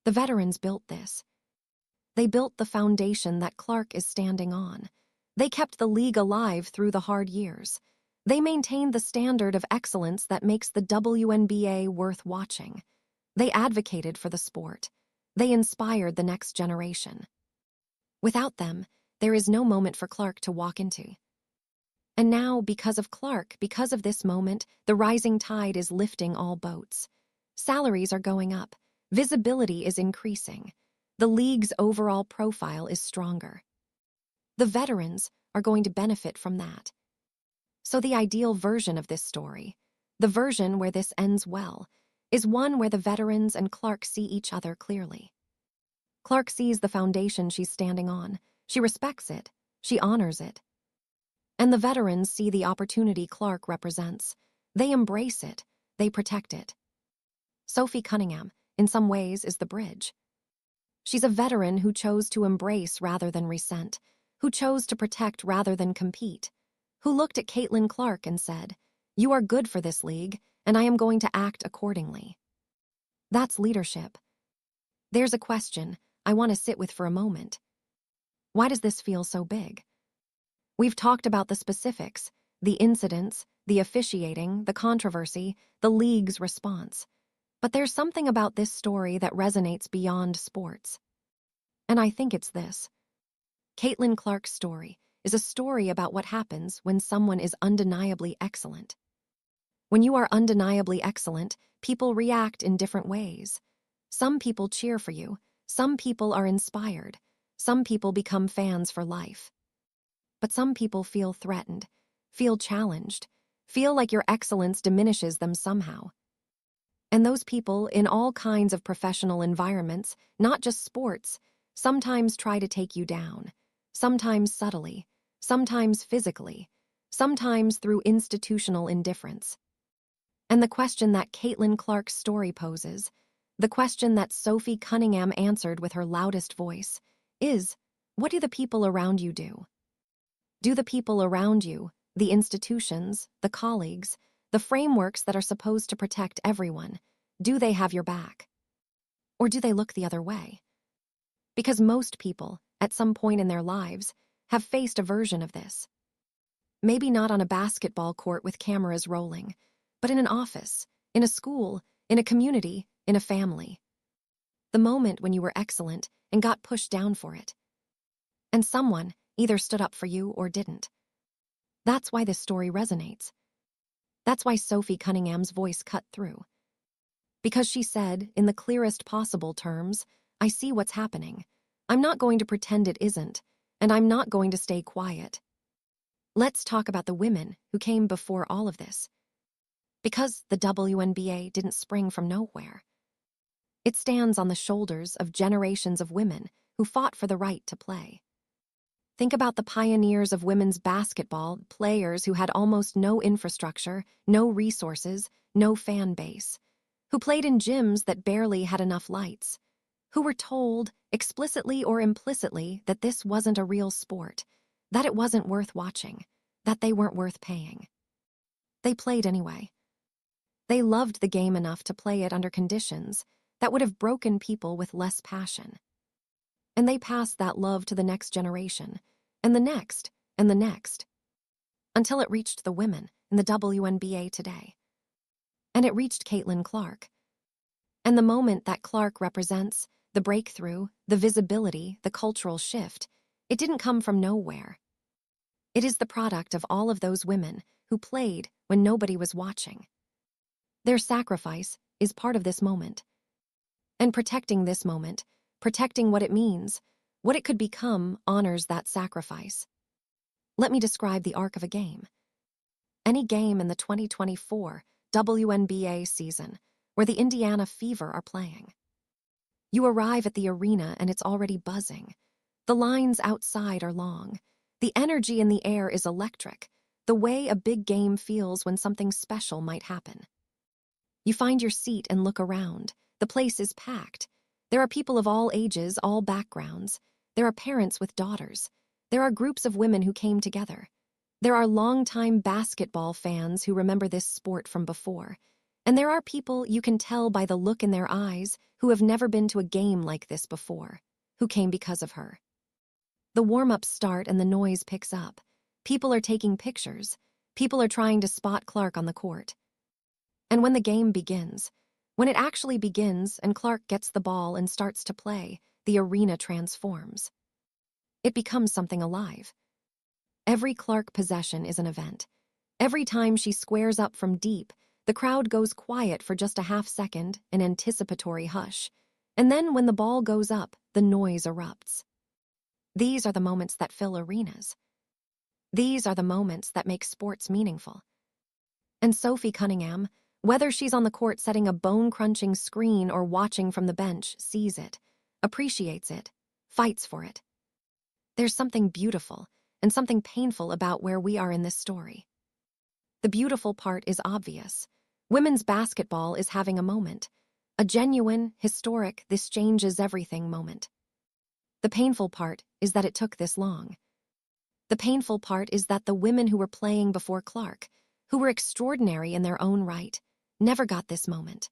The veterans built this. They built the foundation that Clark is standing on. They kept the league alive through the hard years. They maintained the standard of excellence that makes the WNBA worth watching. They advocated for the sport. They inspired the next generation. Without them, there is no moment for Clark to walk into. And now, because of Clark, because of this moment, the rising tide is lifting all boats. Salaries are going up. Visibility is increasing. The league's overall profile is stronger. The veterans are going to benefit from that. So the ideal version of this story, the version where this ends well, is one where the veterans and Clark see each other clearly. Clark sees the foundation she's standing on. She respects it. She honors it. And the veterans see the opportunity Clark represents. They embrace it. They protect it. Sophie Cunningham, in some ways, is the bridge. She's a veteran who chose to embrace rather than resent, who chose to protect rather than compete, who looked at Caitlin Clark and said, "You are good for this league, and I am going to act accordingly." That's leadership. There's a question I want to sit with for a moment. Why does this feel so big? We've talked about the specifics, the incidents, the officiating, the controversy, the league's response. But there's something about this story that resonates beyond sports. And I think it's this. Caitlin Clark's story is a story about what happens when someone is undeniably excellent. When you are undeniably excellent, people react in different ways. Some people cheer for you. Some people are inspired. Some people become fans for life. But some people feel threatened, feel challenged, feel like your excellence diminishes them somehow. And those people, in all kinds of professional environments, not just sports, sometimes try to take you down, sometimes subtly, sometimes physically, sometimes through institutional indifference. And the question that Caitlin Clark's story poses, the question that Sophie Cunningham answered with her loudest voice, is, what do the people around you do? Do the people around you, the institutions, the colleagues, the frameworks that are supposed to protect everyone, do they have your back? Or do they look the other way? Because most people, at some point in their lives, have faced a version of this. Maybe not on a basketball court with cameras rolling, but in an office, in a school, in a community, in a family. The moment when you were excellent and got pushed down for it. And someone either stood up for you or didn't. That's why this story resonates. That's why Sophie Cunningham's voice cut through. Because she said, in the clearest possible terms, I see what's happening. I'm not going to pretend it isn't, and I'm not going to stay quiet. Let's talk about the women who came before all of this. Because the WNBA didn't spring from nowhere. It stands on the shoulders of generations of women who fought for the right to play. Think about the pioneers of women's basketball, players who had almost no infrastructure, no resources, no fan base, who played in gyms that barely had enough lights, who were told, explicitly or implicitly, that this wasn't a real sport, that it wasn't worth watching, that they weren't worth paying. They played anyway. They loved the game enough to play it under conditions that would have broken people with less passion. And they passed that love to the next generation, and the next, and the next, until it reached the women in the WNBA today. And it reached Caitlin Clark. And the moment that Clark represents, the breakthrough, the visibility, the cultural shift, it didn't come from nowhere. It is the product of all of those women who played when nobody was watching. Their sacrifice is part of this moment. And protecting this moment, protecting what it means, what it could become, honors that sacrifice. Let me describe the arc of a game. Any game in the 2024 WNBA season where the Indiana Fever are playing. You arrive at the arena and it's already buzzing. The lines outside are long. The energy in the air is electric, the way a big game feels when something special might happen. You find your seat and look around. The place is packed. There are people of all ages, all backgrounds. There are parents with daughters. There are groups of women who came together. There are longtime basketball fans who remember this sport from before. And there are people you can tell by the look in their eyes who have never been to a game like this before, who came because of her. The warm-ups start and the noise picks up. People are taking pictures. People are trying to spot Clark on the court. And when the game begins, when it actually begins and Clark gets the ball and starts to play, the arena transforms. It becomes something alive. Every Clark possession is an event. Every time she squares up from deep, the crowd goes quiet for just a half second, an anticipatory hush. And then when the ball goes up, the noise erupts. These are the moments that fill arenas. These are the moments that make sports meaningful. And Sophie Cunningham, whether she's on the court setting a bone-crunching screen or watching from the bench, sees it, appreciates it, fights for it. There's something beautiful and something painful about where we are in this story. The beautiful part is obvious. Women's basketball is having a moment, a genuine, historic, this changes everything moment. The painful part is that it took this long. The painful part is that the women who were playing before Clark, who were extraordinary in their own right, never got this moment.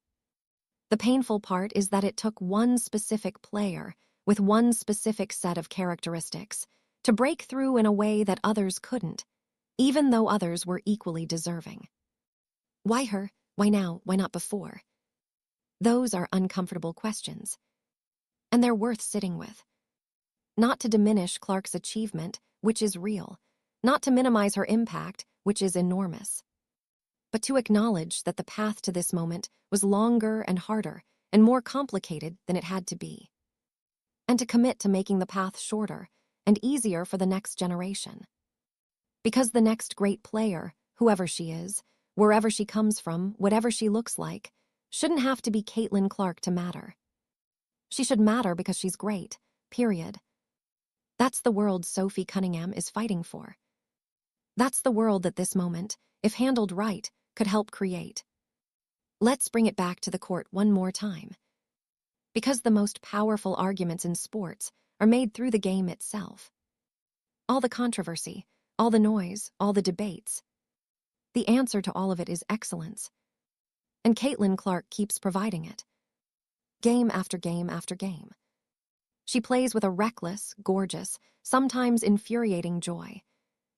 The painful part is that it took one specific player with one specific set of characteristics to break through in a way that others couldn't, even though others were equally deserving. Why her? Why now? Why not before? Those are uncomfortable questions. And they're worth sitting with. Not to diminish Clark's achievement, which is real, not to minimize her impact, which is enormous, but to acknowledge that the path to this moment was longer and harder and more complicated than it had to be, and to commit to making the path shorter and easier for the next generation. Because the next great player, whoever she is, wherever she comes from, whatever she looks like, shouldn't have to be Caitlin Clark to matter. She should matter because she's great, period. That's the world Sophie Cunningham is fighting for. That's the world that this moment, if handled right, could help create. Let's bring it back to the court one more time. Because the most powerful arguments in sports are made through the game itself. All the controversy, all the noise, all the debates. The answer to all of it is excellence. And Caitlin Clark keeps providing it. Game after game after game. She plays with a reckless, gorgeous, sometimes infuriating joy.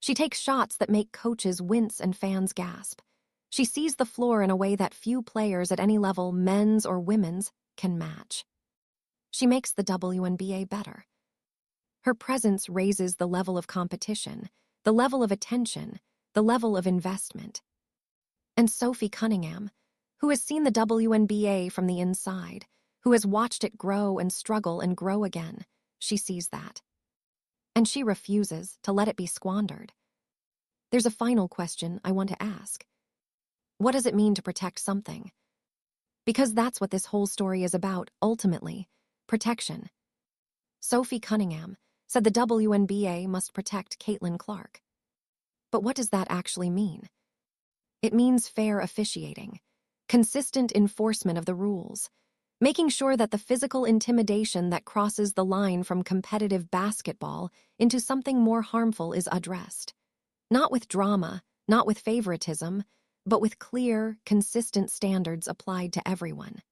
She takes shots that make coaches wince and fans gasp. She sees the floor in a way that few players at any level, men's or women's, can match. She makes the WNBA better. Her presence raises the level of competition, the level of attention, the level of investment. And Sophie Cunningham, who has seen the WNBA from the inside, who has watched it grow and struggle and grow again, she sees that. And she refuses to let it be squandered. There's a final question I want to ask. What does it mean to protect something? Because that's what this whole story is about, ultimately, protection. Sophie Cunningham said the WNBA must protect Caitlin Clark. But what does that actually mean? It means fair officiating, consistent enforcement of the rules, making sure that the physical intimidation that crosses the line from competitive basketball into something more harmful is addressed. Not with drama, not with favoritism, but with clear, consistent standards applied to everyone.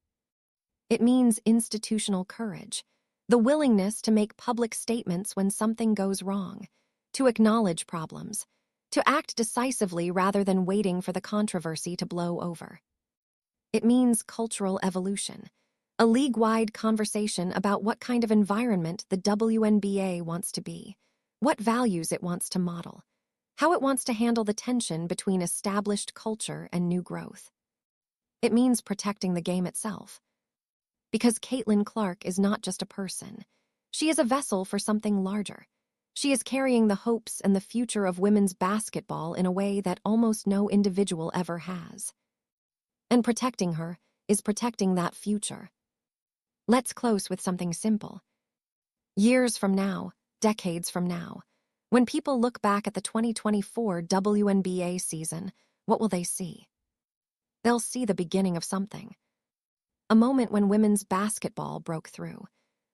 It means institutional courage, the willingness to make public statements when something goes wrong, to acknowledge problems, to act decisively rather than waiting for the controversy to blow over. It means cultural evolution, a league-wide conversation about what kind of environment the WNBA wants to be, what values it wants to model, how it wants to handle the tension between established culture and new growth. It means protecting the game itself. Because Caitlin Clark is not just a person. She is a vessel for something larger. She is carrying the hopes and the future of women's basketball in a way that almost no individual ever has. And protecting her is protecting that future. Let's close with something simple. Years from now, decades from now, when people look back at the 2024 WNBA season, what will they see? They'll see the beginning of something. A moment when women's basketball broke through,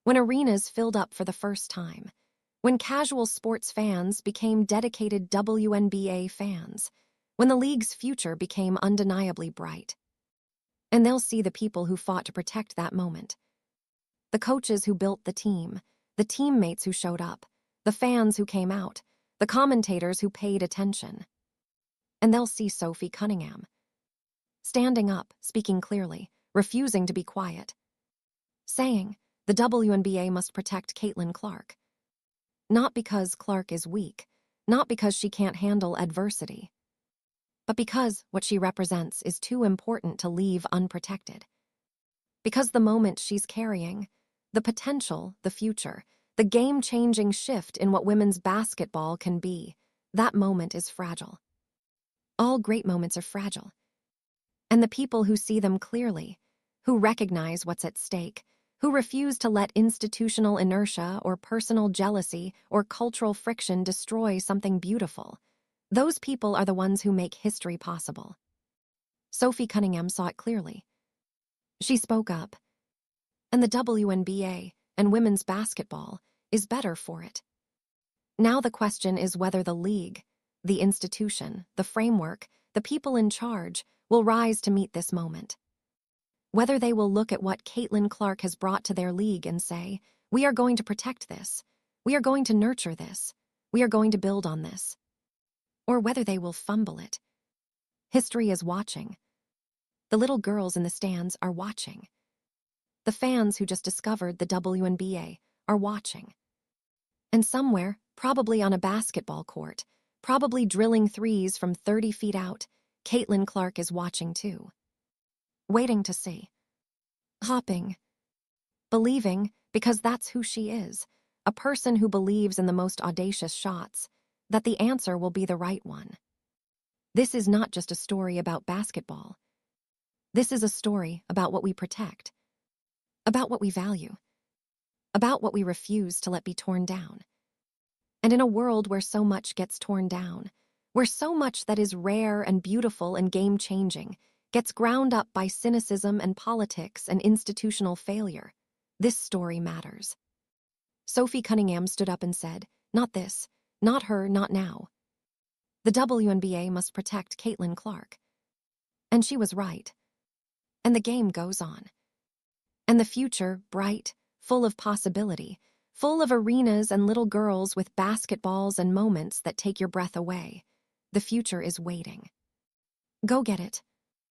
when arenas filled up for the first time, when casual sports fans became dedicated WNBA fans, when the league's future became undeniably bright. And they'll see the people who fought to protect that moment. The coaches who built the teammates who showed up, the fans who came out, the commentators who paid attention. And they'll see Sophie Cunningham, standing up, speaking clearly, refusing to be quiet, saying the WNBA must protect Caitlin Clark. Not because Clark is weak, not because she can't handle adversity, but because what she represents is too important to leave unprotected. Because the moment she's carrying, the potential, the future, the game-changing shift in what women's basketball can be, that moment is fragile. All great moments are fragile. And the people who see them clearly, who recognize what's at stake, who refuse to let institutional inertia or personal jealousy or cultural friction destroy something beautiful, those people are the ones who make history possible. Sophie Cunningham saw it clearly. She spoke up. And the WNBA and women's basketball is better for it. Now the question is whether the league, the institution, the framework, the people in charge will rise to meet this moment. Whether they will look at what Caitlin Clark has brought to their league and say, we are going to protect this, we are going to nurture this, we are going to build on this. Or whether they will fumble it. History is watching. The little girls in the stands are watching. The fans who just discovered the WNBA are watching. And somewhere, probably on a basketball court, probably drilling threes from 30 feet out, Caitlin Clark is watching too. Waiting to see. Hopping. Believing, because that's who she is, a person who believes in the most audacious shots, that the answer will be the right one. This is not just a story about basketball. This is a story about what we protect, about what we value, about what we refuse to let be torn down. And in a world where so much gets torn down, where so much that is rare and beautiful and game-changing gets ground up by cynicism and politics and institutional failure, this story matters. Sophie Cunningham stood up and said, "Not this, not her, not now. The WNBA must protect Caitlin Clark." And she was right. And the game goes on. And the future, bright, full of possibility, full of arenas and little girls with basketballs and moments that take your breath away. The future is waiting. Go get it.